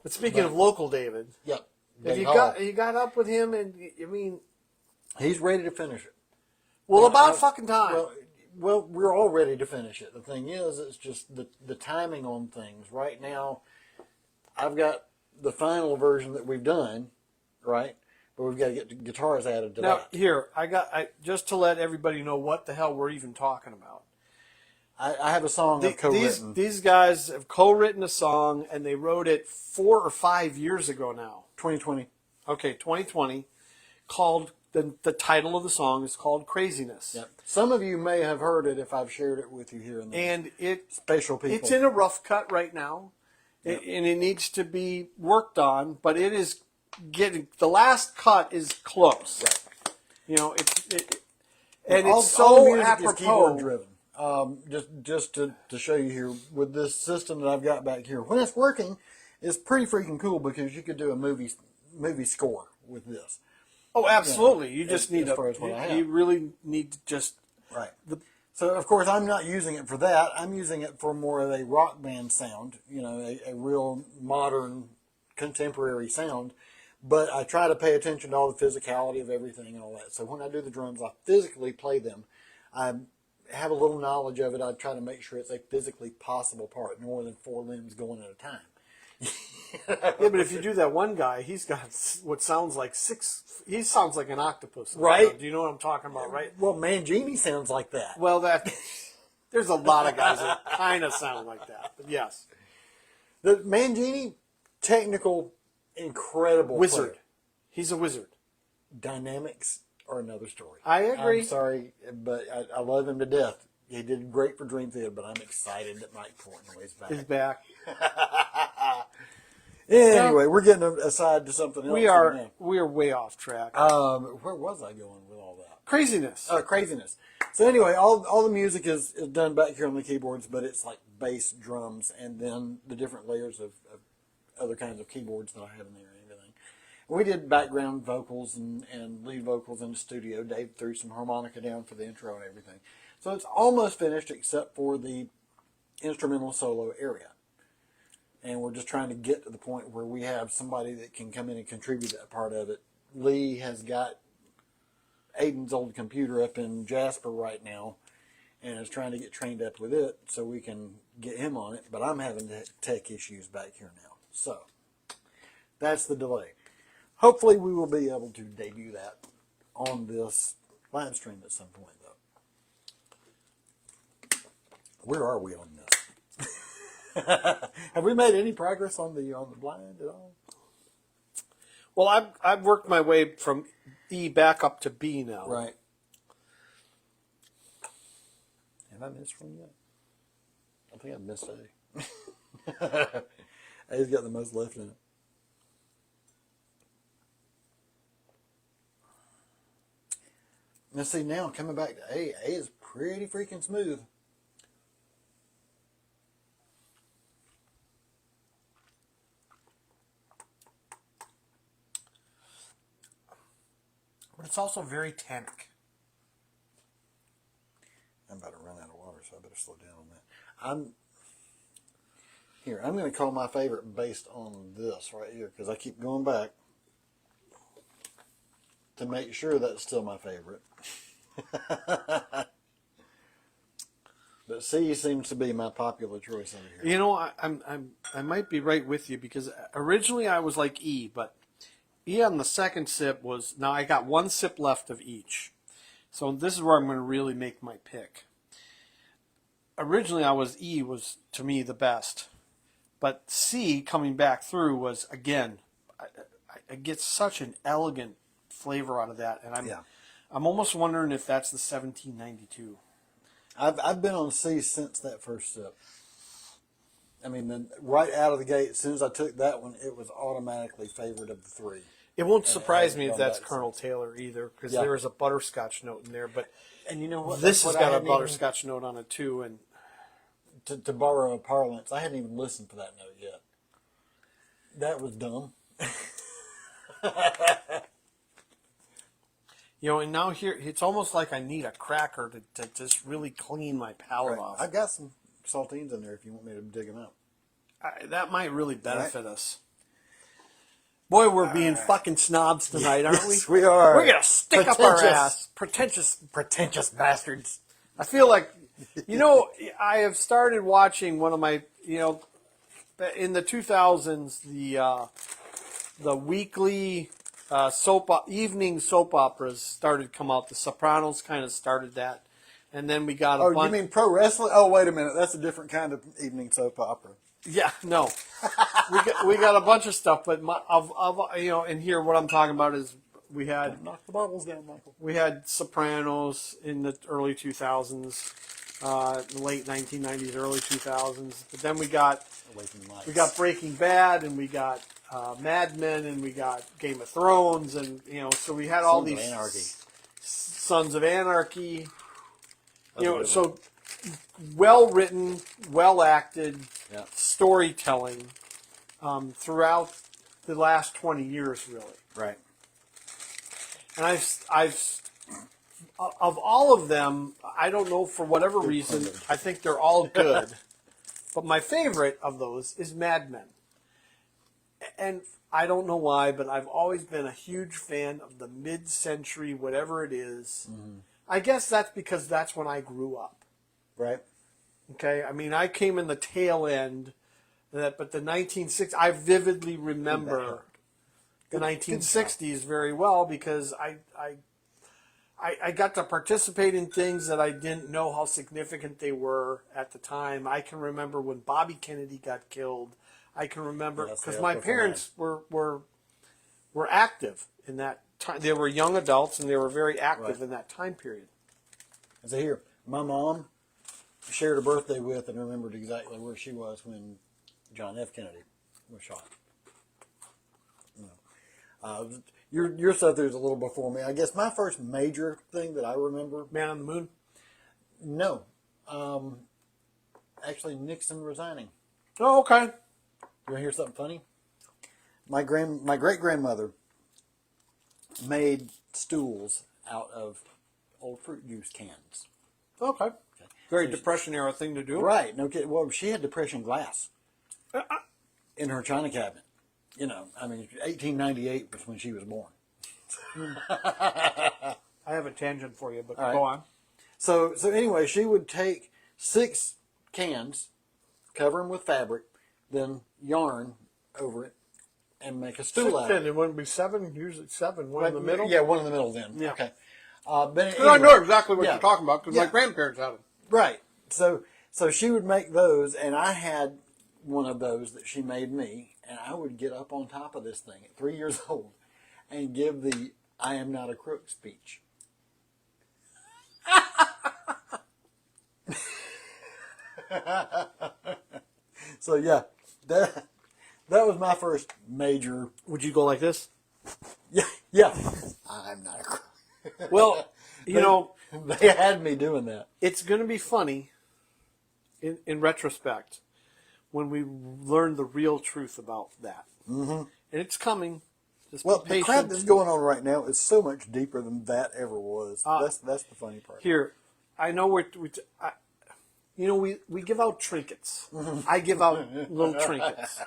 But speaking of local David... Yep. If you got up with him, and I mean... He's ready to finish it. Well, about fucking time. Well, we're all ready to finish it. The thing is, it's just the timing on things. Right now, I've got the final version that we've done, right? but we've got to get the guitars added to Now, that. here, just to let everybody know what the hell we're even talking about. I have a song I've co-written. These guys have co-written a song, and they wrote it 4 or 5 years ago now. 2020. Okay, 2020, called, the title of the song is called Craziness. Yep. Some of you may have heard it if I've shared it with you here in the And special people. it's in a rough cut right now, Yep. and it needs to be worked on, but it is getting, the last cut is close. Right. You know, And it's all so music apropos. is keyboard driven. Just to show you here with this system that I've got back here, when it's working, it's pretty freaking cool because you could do a movie score with this. Oh, absolutely! You just need as far as what I have. you really need to just Right. So of course I'm not using it for that. I'm using it for more of a rock band sound. You know, a real modern, contemporary sound. But I try to pay attention to all the physicality of everything and all that. So when I do the drums, I physically play them. I have a little knowledge of it. I try to make sure it's a physically possible part, no more than 4 limbs going at a time. Yeah, but if you do that one guy, he's got what sounds like 6. He sounds like an octopus. Right. Do you know what I'm talking about, right? Well, Mangini sounds like that. Well, there's a lot of guys that kind of sound like that. But yes. The Mangini, technical, incredible Wizard. player. He's a wizard. Dynamics are another story. I agree. I'm sorry, but I love him to death. He did great for Dream Theater, but I'm excited that Mike Portnoy's back. He's back. Anyway, we're getting aside to something else. We are way off track. Where was I going with all that? Craziness. Craziness. So anyway, all the music is done back here on the keyboards, but it's like bass, drums, and then the different layers of other kinds of keyboards that I have in there and everything. We did background vocals and lead vocals in the studio. Dave threw some harmonica down for the intro and everything. So it's almost finished except for the instrumental solo area. And we're just trying to get to the point where we have somebody that can come in and contribute that part of it. Lee has got Aiden's old computer up in Jasper right now and is trying to get trained up with it so we can get him on it. But I'm having tech issues back here now. So that's the delay. Hopefully we will be able to debut that on this live stream at some point, though. Where are we on this? Have we made any progress on the blind at all? Well, I've worked my way from E back up to B now. Right. Have I missed one yet? I think I've missed A. A's got the most left in it. Now see, now coming back to A is pretty freaking smooth. But it's also very tannic. I'm about to run out of water, so I better slow down on that. I'm going to call my favorite based on this right here, because I keep going back to make sure that's still my favorite. But C seems to be my popular choice over here. You know, I might be right with you because originally I was like E, but E on the second sip was, now I got 1 sip left of each. So this is where I'm going to really make my pick. Originally E was to me the best. But C coming back through was, again, I get such an elegant flavor out of that. And I'm almost wondering if that's the 1792. I've been on C since that first sip. I mean, right out of the gate, as soon as I took that one, it was automatically favored of the 3. It won't surprise me if that's Colonel Taylor either, because there is a butterscotch note in there. But and you know what? This has got a butterscotch note on it too. And to borrow a parlance, I hadn't even listened for that note yet. That was dumb. and now here it's almost like I need a cracker to just really clean my palate off. I've got some saltines in there if you want me to dig them out. That might really benefit us. Boy, we're being fucking snobs tonight, aren't we? Yes, we are. We're going to stick up our ass. Pretentious bastards. I feel like, I have started watching one of my, in the 2000s, the weekly evening soap operas started to come out. The Sopranos kind of started that, and then we got a Oh, bunch. you mean pro wrestling? Oh, wait a minute. That's a different kind of evening soap opera. Yeah, no, we got a bunch of stuff, but in here what I'm talking about is we had Knock the bottles down, Michael. we had Sopranos in the early 2000s, the late 1990s, early 2000s, but then we got Away from the lights. we got Breaking Bad, and we got Mad Men, and we got Game of Thrones, and so we had all Sons of these Anarchy. Sons of Anarchy. That's a good So well written, well acted Yeah. storytelling throughout the last 20 years, really. Right. And I've of all of them, I don't know, for whatever reason, I think they're all good. But my favorite of those is Mad Men. And I don't know why, but I've always been a huge fan of the mid-century, whatever it is. Mm-hmm. I guess that's because that's when I grew up. Right. Okay? I mean, I came in the tail end, but the 1960s, I vividly remember the 1960s very well because I got to participate in things that I didn't know how significant they were at the time. I can remember when Bobby Kennedy got killed. I can remember because my parents were active in that time. They were young adults and they were very active in that time period. So here, my mom shared a birthday with and remembered exactly where she was when John F. Kennedy was shot. Your stuff there's a little before me. I guess my first major thing that I remember. Man on the Moon? No. Actually, Nixon resigning. Oh, okay. You want to hear something funny? My great grandmother made stools out of old fruit juice cans. Okay. Very Depression era thing to do. Right. No kidding. Well, she had Depression glass in her china cabinet. 1898 was when she was born. I have a tangent for you, but go on. So anyway, she would take 6 cans, cover them with fabric, then yarn over it, and make a stool out of Then it. it wouldn't be 7, usually 7, one in the middle. Yeah, one in the middle then. Yeah. Okay. But I anyway, know exactly what you're talking about because Yeah. my grandparents had it. Right. So she would make those, and I had one of those that she made me, and I would get up on top of this thing at 3 years old and give the "I am not a crook" speech. So yeah, that was my first major. Would you go like this? Yeah. I'm not a crook. Well, They had me doing that. it's going to be funny in retrospect when we learn the real truth about that. Mm-hmm. And it's coming. Just Well, be the patient. crap that's going on right now is so much deeper than that ever was. That's the funny part. Here, I know we give out trinkets. I give out little trinkets.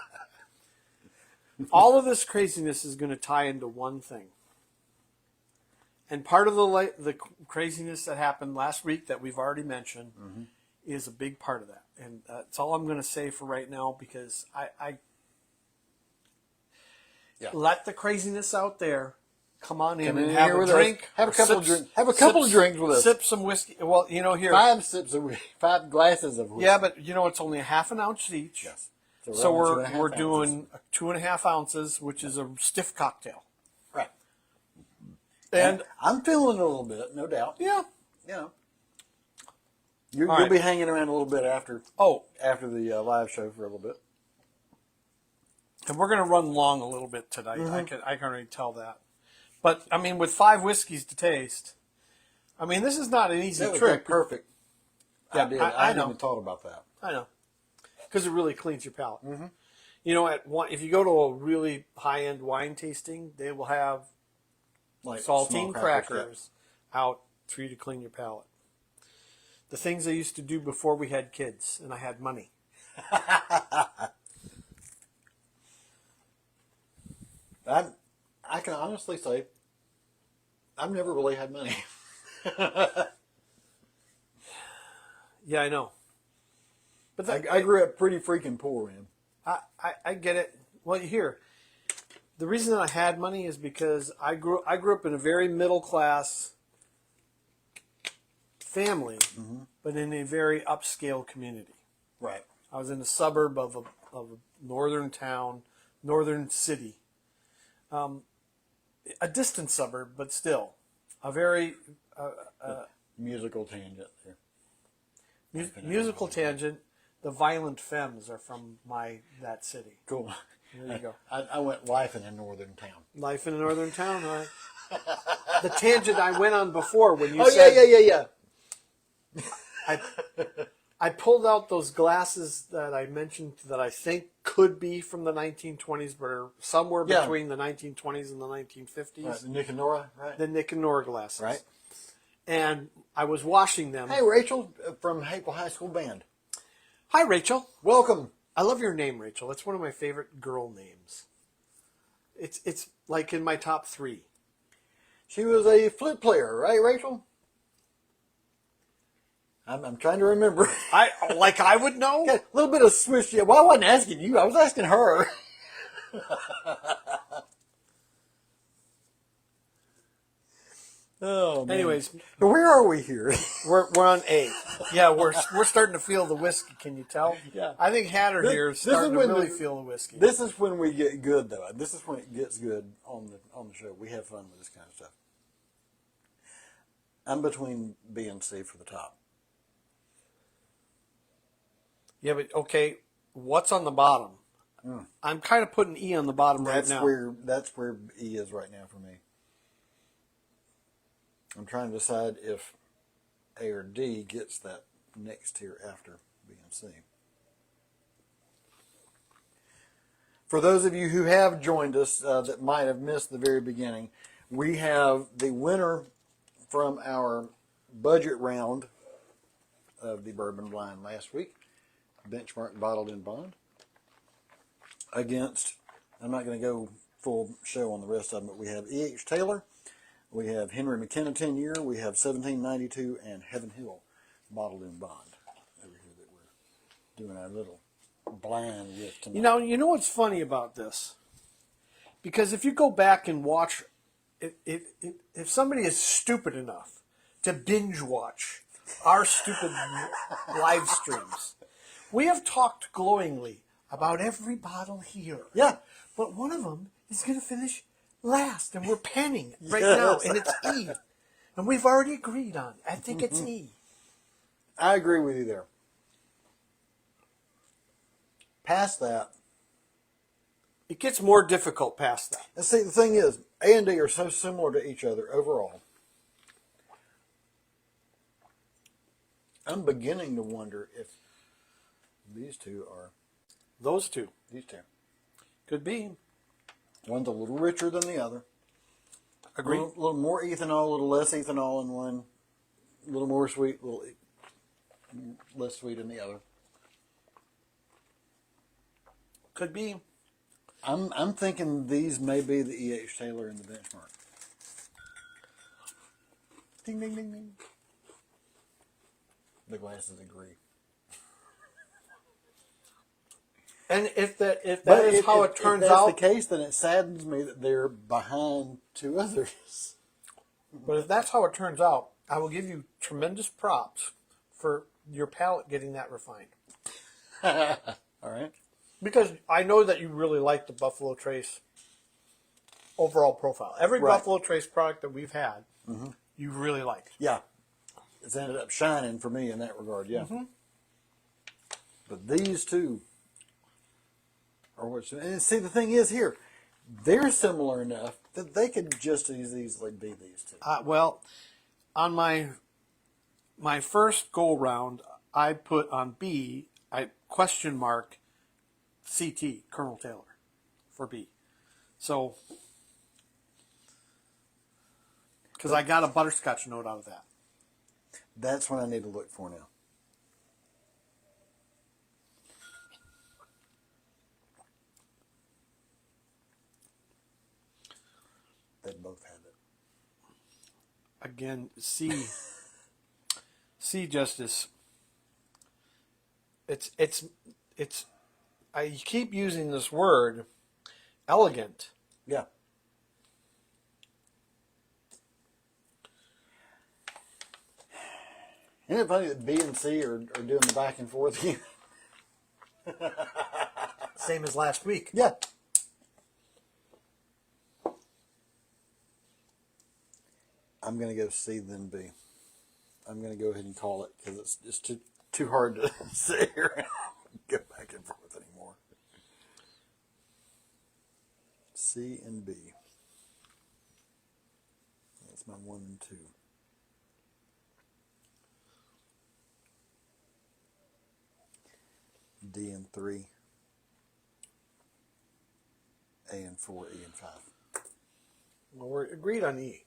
All of this craziness is going to tie into one thing. And part of the craziness that happened last week that we've already mentioned is a big part of that. And that's all I'm going to say for right now because I let the craziness out there. Come on in and have a drink. Have a couple of drinks. Have a couple of drinks with us. Sip some whiskey. Well, here. 5 glasses of whiskey. Yeah, but it's only a half an ounce each. Yes. So around we're 2.5 doing 2.5 ounces, which is a stiff cocktail. Right. And I'm feeling it a little bit, no doubt. yeah. You'll be hanging around a little bit after the live show for a little bit. And we're going to run long a little bit tonight. I can already tell that. But I mean, with 5 whiskeys to taste, I mean, this is not an easy That trick. was perfect. Yeah, I know. hadn't even thought about that. I know, because it really cleans your palate. If you go to a really high-end wine tasting, they will have Like saltine small crackers out for you to clean your palate. The things I used to do before we had kids and I had money. I can honestly say I've never really had money. Yeah, I know. But I grew up pretty freaking poor, man. I get it. Well, here, The reason I had money is because I grew up in a very middle class family, but in a very upscale community. Right. I was in a suburb of a northern town, northern city, a distant suburb, but still a very Musical tangent there. musical tangent. The Violent Femmes are from that city. Cool. There you go. I went life in a northern town. Life in a northern town, all right. The tangent I went on before when you Oh, said yeah. I pulled out those glasses that I mentioned that I think could be from the 1920s, but are somewhere between the 1920s and the 1950s. Right, the Nick and Nora, right? The Nick and Nora glasses. Right. And I was washing them. Hey, Rachel from Haple High School Band. Hi, Rachel. Welcome. I love your name, Rachel. It's one of my favorite girl names. It's like in my top 3. She was a flute player, right, Rachel? I'm trying to remember. I would know. A little bit of swish. Yeah, well, I wasn't asking you. I was asking her. Oh, man. Anyways, where are we here? we're on A. Yeah, we're starting to feel the whiskey. Can you tell? Yeah. I think Hatter here is starting to really feel the whiskey. This is when we get good, though. This is when it gets good on the show. We have fun with this kind of stuff. I'm between B and C for the top. Yeah, but okay, what's on the bottom? I'm kind of putting E on the bottom right now. That's where E is right now for me. I'm trying to decide if A or D gets that next tier after B and C. For those of you who have joined us that might have missed the very beginning, we have the winner from our budget round of the Bourbon Blind last week, Benchmark Bottled in Bond, against, I'm not going to go full show on the rest of them, but we have E.H. Taylor, we have Henry McKenna 10 Year, we have 1792, and Heaven Hill Bottled in Bond over here that we're doing our little blind with tonight. You know what's funny about this? Because if you go back and watch, if somebody is stupid enough to binge watch our stupid live streams, we have talked glowingly about every bottle here. Yeah. But one of them is going to finish last, and we're penning right now, and it's E. And we've already agreed on it. I think it's E. I agree with you there. Past that, It gets more difficult past that. and see, the thing is, A and D are so similar to each other overall. I'm beginning to wonder if these two are Those two. these two. Could be. One's a little richer than the other. Agreed. A little more ethanol, a little less ethanol in one. A little more sweet, a little less sweet in the other. Could be. I'm thinking these may be the E.H. Taylor and the Benchmark. Ding, ding, ding, ding. The glasses agree. And if that is how it turns if that's out, the case, then it saddens me that they're behind two others. but if that's how it turns out, I will give you tremendous props for your palate getting that refined. All right. Because I know that you really like the Buffalo Trace overall profile. Every Right. Buffalo Trace product that we've had, you really liked. Yeah. It's ended up shining for me in that regard, yeah. But these two are what's... And see, the thing is here, they're similar enough that they could just as easily be these two. Well, on my first go round, I put on B, I question mark CT, Colonel Taylor, for B. So, because I got a butterscotch note out of that. That's what I need to look for now. They both have it. Again, C Justice. It's I keep using this word, elegant, Yeah. Isn't it funny that B and C are doing the back and forth again? Same as last week. Yeah. I'm going to go C then B. I'm going to go ahead and call it because it's just too hard to sit here and go back and forth anymore. C and B. That's my 1 and 2. D and 3. A and 4, E and 5. Well, we're agreed on E.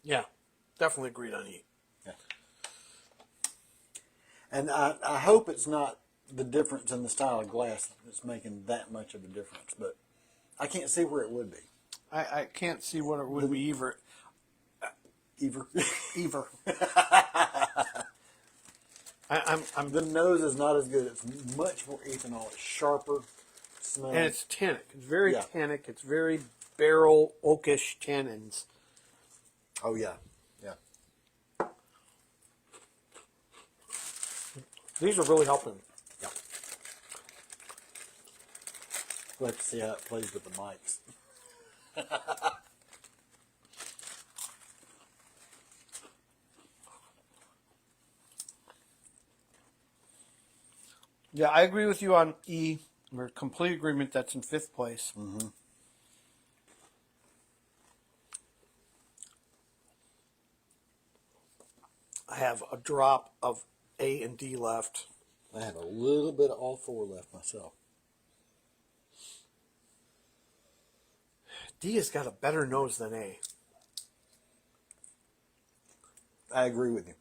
Yeah, definitely agreed on E. Yeah. And I hope it's not the difference in the style of glass that's making that much of a difference, but I can't see where it would be. I can't see what it would be either. Either. Either. The nose is not as good. It's much more ethanol. It's sharper. Smells. And it's tannic. It's very Yeah. tannic. It's very barrel oakish tannins. Oh yeah, yeah. These are really helping. Yeah. We'll have to see how it plays with the mics. Yeah, I agree with you on E. We're in complete agreement that's in 5th place. Mm-hmm. I have a drop of A and D left. I have a little bit of all 4 left myself. D has got a better nose than A. I agree with you.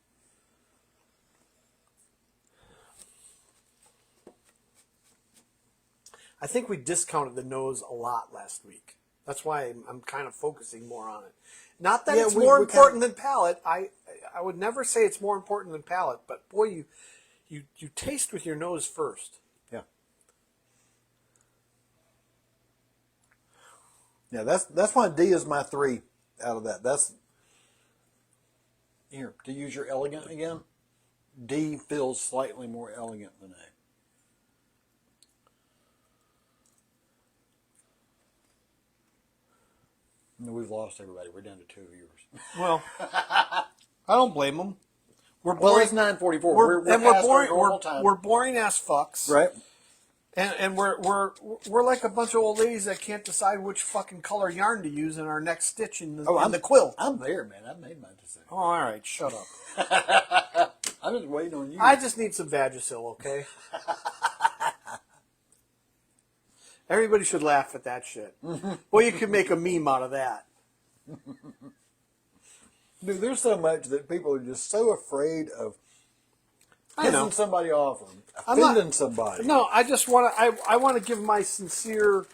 I think we discounted the nose a lot last week. That's why I'm kind of focusing more on it. Not that it's more important than palate. I would never say it's more important than palate, but boy, you taste with your nose first. Yeah. Yeah, that's why D is my 3 out of that. That's here to use your elegant again. D feels slightly more elegant than A. No, we've lost everybody. We're down to 2 viewers. Well, I don't blame them. We're Well, boring. it's 9:44. We're past our boring. normal time. We're boring ass fucks. Right. And we're like a bunch of old ladies that can't decide which fucking color yarn to use in our next stitch in the quilt. I'm there, man. I made my decision. Oh, all right, shut up. I'm just waiting on you. I just need some Vagisil, okay? Everybody should laugh at that shit. Well, you could make a meme out of that. Dude, there's so much that people are just so afraid of pissing somebody off or offending somebody. No, I just want to. I want to give my sincere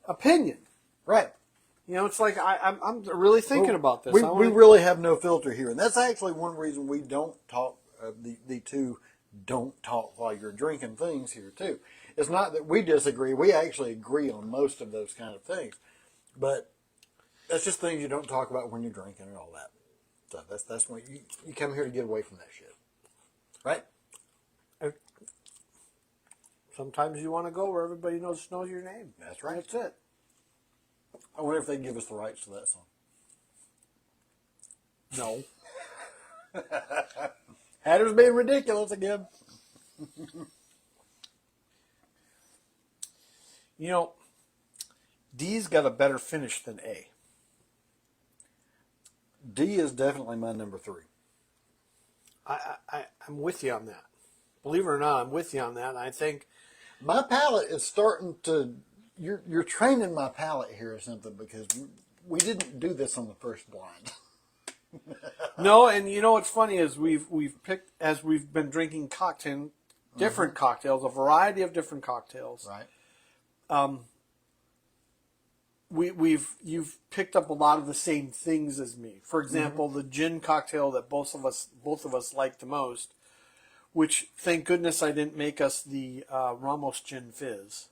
opinion. Right. You know, it's like I'm really thinking about this. We really have no filter here, and that's actually one reason we don't talk. The two don't talk while you're drinking things here too. It's not that we disagree. We actually agree on most of those kind of things, but that's just things you don't talk about when you're drinking and all that. So that's when you come here to get away from that shit, right? Sometimes you want to go where everybody knows your name. That's right. That's it. I wonder if they give us the rights to that song. No. Hatter's being ridiculous again. You know, D's got a better finish than A. D is definitely my number 3. I'm with you on that. Believe it or not, I'm with you on that. And I think my palate is starting to. You're training my palate here or something because we didn't do this on the first blind. no, and you know what's funny is we've picked as we've been drinking different cocktails, a variety of different cocktails. Right. You've picked up a lot of the same things as me. For example, the gin cocktail that both of us like the most which thank goodness I didn't make us the Ramos Gin Fizz,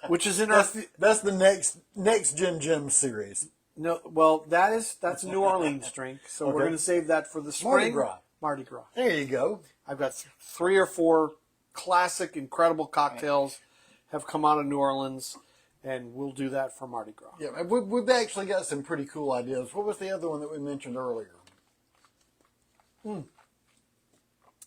which is in our. That's the next Gin series. No, well, that's a New Orleans drink, so we're Okay. going to save that for the spring. Mardi Gras. Mardi Gras. There you go. I've got 3 or 4 classic, incredible cocktails have come out of New Orleans, and we'll do that for Mardi Gras. Yeah, we've actually got some pretty cool ideas. What was the other one that we mentioned earlier?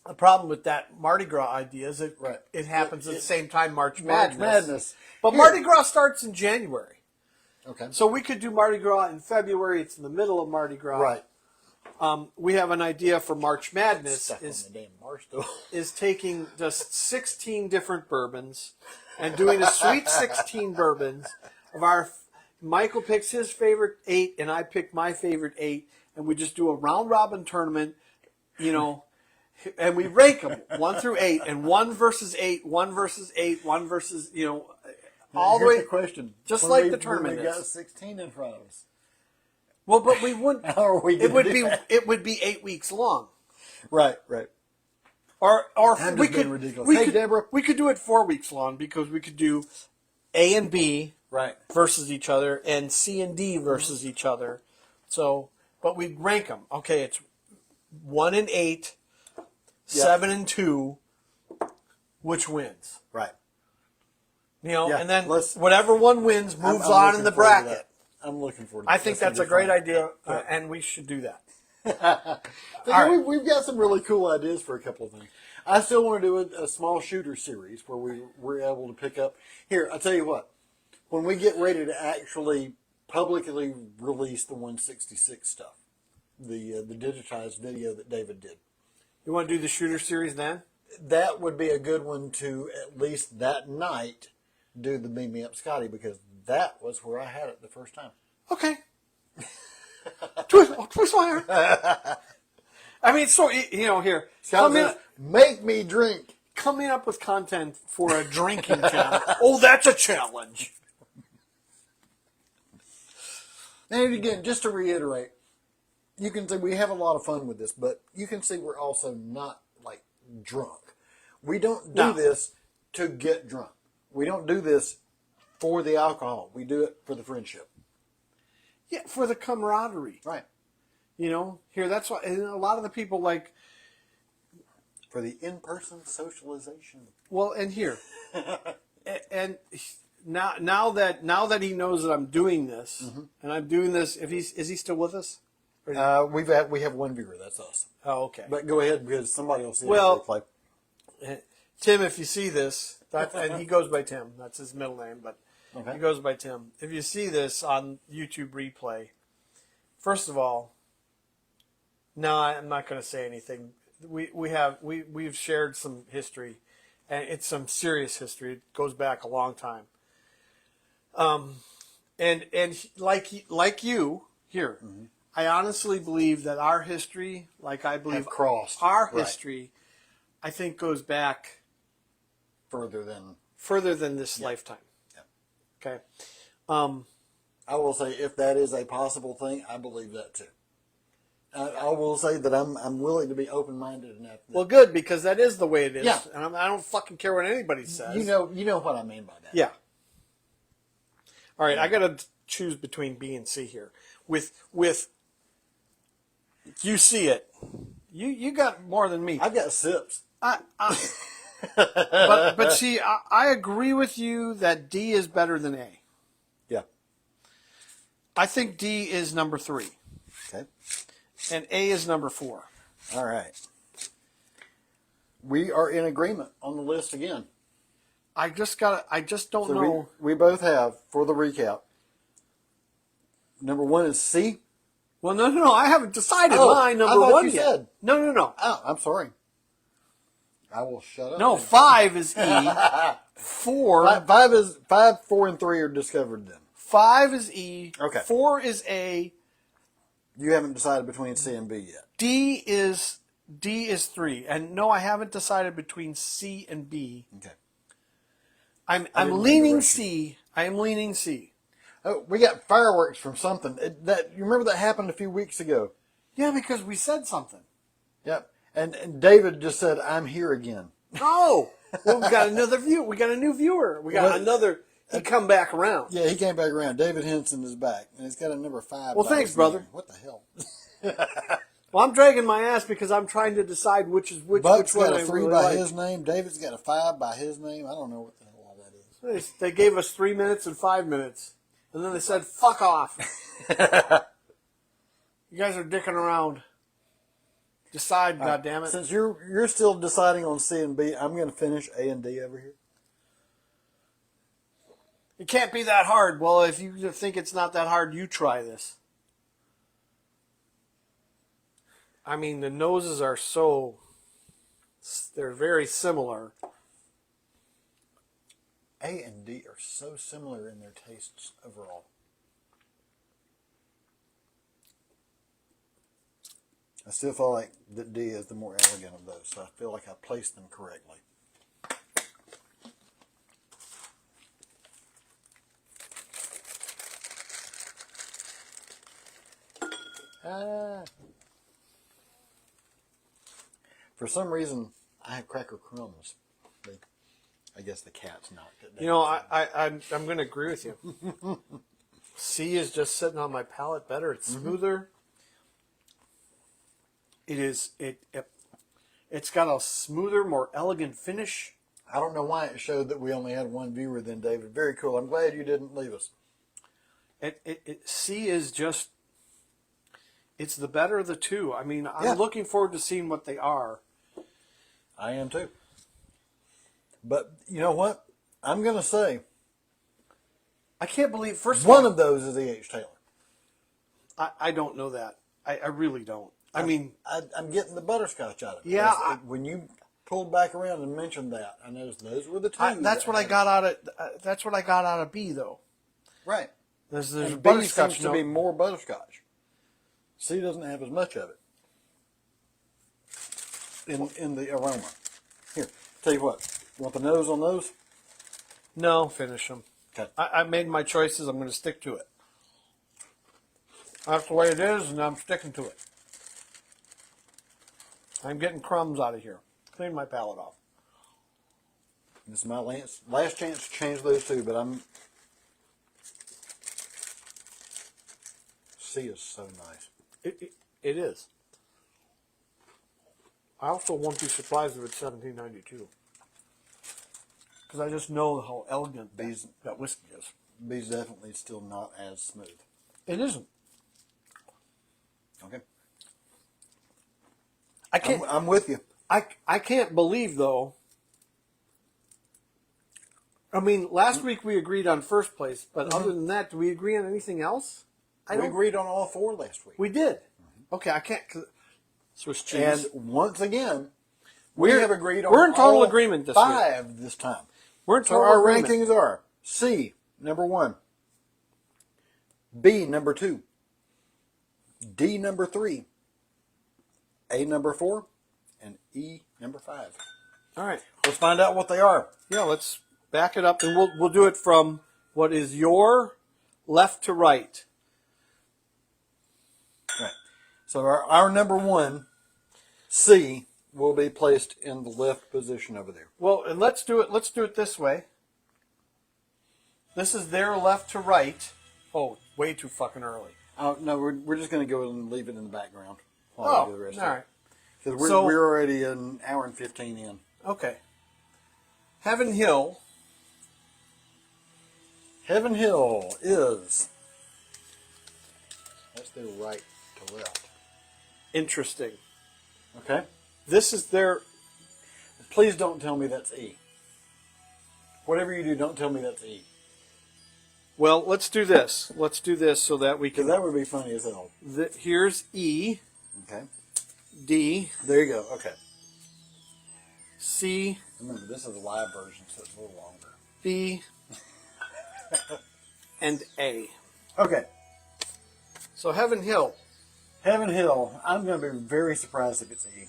The problem with that Mardi Gras idea is Right. it happens at the same time March March Madness. Madness. But Here. Mardi Gras starts in January. Okay. So we could do Mardi Gras in February. It's in the middle of Mardi Gras. Right. We have an idea for March Madness Stuck on the damn bar stool. is taking just 16 different bourbons and doing a sweet 16 bourbons of our. Michael picks his favorite 8 and I pick my favorite 8, and we just do a round robin tournament, and we rank them 1 through 8, and 1 versus 8, 1 versus 8, 1 versus all the Here's way. the question. Just When like we- the tournament when we got is. 16 in front of us. Well, but we wouldn't. How are we It gonna would do be that? it would be 8 weeks long. Right. Or I'm we just could being ridiculous. we Hey, could Deborah. we could do it 4 weeks long because we could do A and B Right. versus each other and C and D versus each other. So, but we rank them. Okay, it's 1 and 8, 7 and 2, which wins? Right. Yeah, and then let's- whatever one wins moves I'm on looking in the forward to bracket. that. I'm looking forward to I that. think gonna that's a be great fun. idea, and we should do that. So All right. we've got some really cool ideas for a couple of things. I still want to do a small shooter series where we're able to pick up. Here, I'll tell you what. When we get ready to actually publicly release the 166 stuff, the digitized video that David did, You want to do the shooter series then? that would be a good one to at least that night do the Beam Me Up Scotty, because that was where I had it the first time. Okay. twist my arm. I mean, so here, Scott says, make me drink. coming up with content for a drinking challenge. Oh, that's a challenge. And again, just to reiterate, you can see we have a lot of fun with this, but you can see we're also not like drunk. We don't do No. this to get drunk. We don't do this for the alcohol. We do it for the friendship. Yeah, for the camaraderie. Right. Here, that's why and a lot of the people like, For the in-person socialization. well, and here. and now that he knows that I'm doing this, and I'm doing this, is he still with us? We have one viewer, that's us. Oh, okay. But go ahead, because somebody will see Well- it replay. Tim, if you see this, and he goes by Tim. That's his middle name, but Okay. he goes by Tim. If you see this on YouTube replay, first of all, no, I'm not going to say anything. We've shared some history, and it's some serious history. It goes back a long time. And like you here, I honestly believe that our history, like I believe Have crossed. our Right. history, I think goes back Further than... further than this lifetime. Yeah. Okay. I will say, if that is a possible thing, I believe that too. I will say that I'm willing to be open-minded enough. That, Well, good, because that is the way it is. Yeah. And I don't fucking care what anybody says. you know what I mean by that. Yeah. All right, I got to choose between B and C here. With you see it. You got more than me. I've got sips. But see, I agree with you that D is better than A. Yeah. I think D is number 3, Okay. and A is number 4. All right. We are in agreement on the list again. I just don't So know. we both have, for the recap, number 1 is C. Well, no, I haven't decided Oh, mine I number thought 1 you yet. said. No. Oh, I'm sorry. I will shut up. No, then. 5 is E. 4. Five, 4, and 3 are discovered then. 5 is E. Okay. 4 is A. You haven't decided between C and B yet. D is 3. And no, I haven't decided between C and B. Okay. I'm didn't leaning know C. I am leaning C. Oh, we got fireworks from something. You remember that happened a few weeks ago? Yeah, because we said something. Yep. And David just said, "I'm here again." Oh, well, we got another view. We got a new viewer. We got another. He come back around. Yeah, he came back around. David Henson is back, and he's got a number 5. Well, by thanks, his brother. name. What the hell? Well, I'm dragging my ass because I'm trying to decide which Buck's one got I a 3 really by like. his name. David's got a 5 by his name. I don't know what the hell all that is. They gave us 3 minutes and 5 minutes, and then they said, "Fuck off." You guys are dicking around. Decide, goddammit. Since you're still deciding on C and B, I'm going to finish A and D over here. It can't be that hard. Well, if you think it's not that hard, you try this. I mean, the noses are they're very similar. A and D are so similar in their tastes overall. I still feel like that D is the more elegant of those, so I feel like I placed them correctly. For some reason, I have cracker crumbs. I guess the cat's knocked it down. You know, I'm going to agree with you. C is just sitting on my palate better. It's smoother. It's got a smoother, more elegant finish. I don't know why it showed that we only had one viewer then, David. Very cool. I'm glad you didn't leave us. C is just, it's the better of the two. I mean, I'm looking forward to seeing what they are. I am too. But you know what? I'm going to say I can't believe, first of one all, of those is E.H. Taylor. I don't know that. I really don't. I mean, I'm getting the butterscotch out of it. Yeah, when you pulled back around and mentioned that, I noticed those were the two. that's what I got out of. That's what I got out of B, though. Right. There's And B butterscotch seems to be more butterscotch. C doesn't have as much of it in the aroma. Here, tell you what. You want the nose on those? No, finish them. Okay. I made my choices. I'm going to stick to it. That's the way it is, and I'm sticking to it. I'm getting crumbs out of here. Clean my palate off. This is my last chance to change those two, but I'm... C is so nice. It is. I also won't be surprised if it's 1792. Because I just know how elegant that whiskey is. B's definitely still not as smooth. It isn't. Okay. I can't. I'm with you. I can't believe, though. I mean, last week we agreed on first place, but other than that, do we agree on anything else? We agreed on all 4 last week. We did. Okay, I can't. Swiss cheese. And once again, we have agreed on we're in total all agreement this 5 week. this time. We're in So total our agreement. rankings are C, number 1. B, number 2. D, number 3. A, number 4. And E, number 5. All right. Let's find out what they are. Yeah, let's back it up, and we'll do it from what is your left to right. Right. So our number 1, C, will be placed in the left position over there. Well, and let's do it this way. This is their left to right. Oh, way too fucking early. No, we're just going to go and leave it in the background. Oh, we do the rest all of it. right. Because So- we're already an hour and 15 in. Okay. Heaven Hill. Heaven Hill is... That's their right to left. Interesting. Okay? This is their... Please don't tell me that's E. Whatever you do, don't tell me that's E. Well, let's do this. Let's do this so that we Because can... that would be funny as hell. Here's E, Okay? D, There you go. Okay. C, Remember, this is a live version, so it's a little longer. B, and A. Okay. So Heaven Hill. Heaven Hill. I'm going to be very surprised if it's E.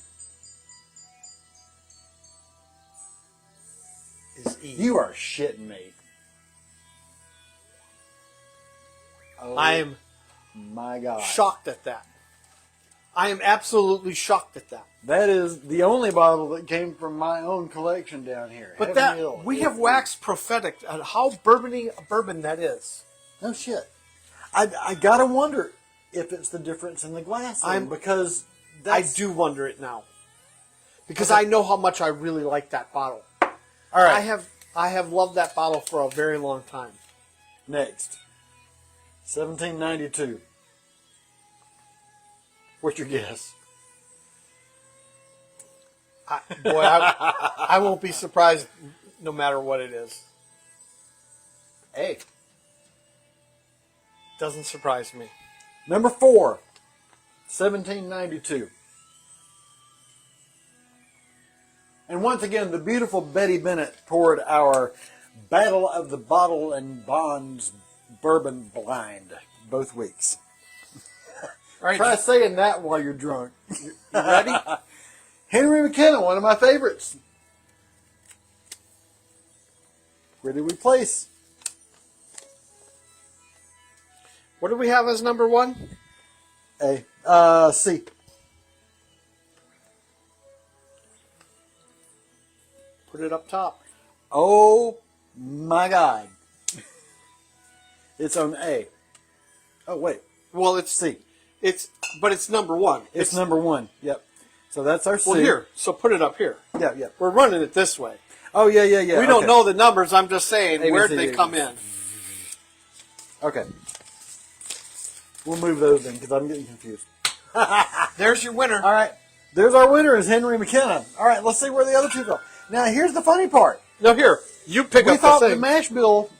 Is E. You are shitting me. Oh, I am my God. shocked at that. I am absolutely shocked at that. That is the only bottle that came from my own collection down here. But Heaven Hill. we have waxed prophetic at how bourbony a bourbon that is. No shit. I gotta wonder if it's the difference in the glass. Because I do wonder it now. Because I know how much I really like that bottle. All right. I have loved that bottle for a very long time. Next. 1792. What's your guess? I won't be surprised no matter what it is. A. Doesn't surprise me. Number 4. 1792. And once again, the beautiful Betty Bennett poured our Battle of the Bottle and Bonds Bourbon Blind both weeks. Right. Try saying that while you're drunk. You ready? Henry McKenna, one of my favorites. Where did we place? What do we have as number 1? A. C. Put it up top. Oh my God. It's on A. Oh wait. Well, it's C. But it's number 1. It's number 1. Yep. So that's our C. Well, here. So put it up here. Yeah, yeah. We're running it this way. Oh, yeah. We don't know the numbers. I'm just saying, ABC, where did they come in? Okay. We'll move those in because I'm getting confused. There's your winner. All right. There's our winner is Henry McKenna. All right. Let's see where the other two go. Now, here's the funny part. No, here. You pick We up thought the the thing. mash bill.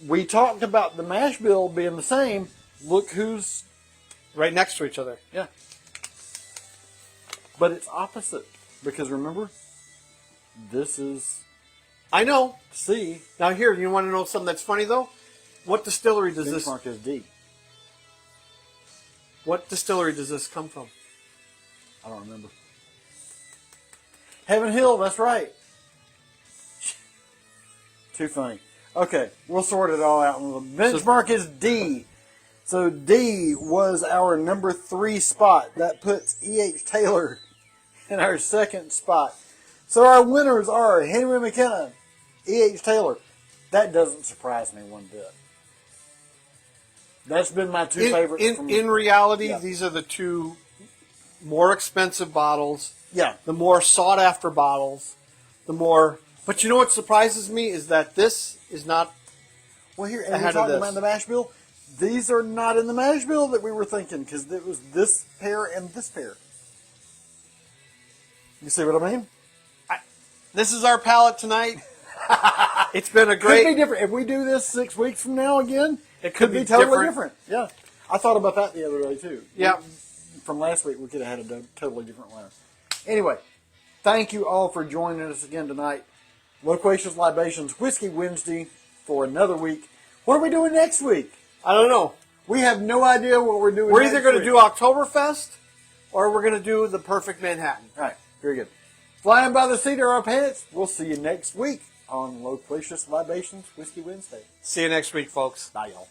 We talked about the mash bill being the same. Look who's. Right next to each other. Yeah. But it's opposite. Because remember, this is I know. C. Now here, you want to know something that's funny though? What distillery does this? Benchmark is D. What distillery does this come from? I don't remember. Heaven Hill, that's right. Too funny. Okay, we'll sort it all out. Benchmark is D. So D was our number 3 spot. That puts E.H. Taylor in our second spot. So our winners are Henry McKenna, E.H. Taylor. That doesn't surprise me one bit. That's been my two favorites. In reality, Yeah. these are the two more expensive bottles. Yeah. The more sought after bottles. The more. But you know what surprises me is that this is not. Well, here, and Ahead we're of talking this. about the mash bill. These are not in the mash bill that we were thinking because it was this pair and this pair. You see what I mean? This is our palate tonight. It's been a Could great. be different. If we do this 6 weeks from now again, It could be totally different. different. Yeah. I thought about that the other day too. Yeah. From last week, we could have had a totally different winner. Anyway, thank you all for joining us again tonight. Loquacious Libations Whiskey Wednesday for another week. What are we doing next week? I don't know. We have no idea what we're doing We're next either going to week. do Oktoberfest or we're going to do the Perfect Manhattan. All right, very good. Flying by the seat of our pants. We'll see you next week on Loquacious Libations Whiskey Wednesday. See you next week, folks. Bye, y'all.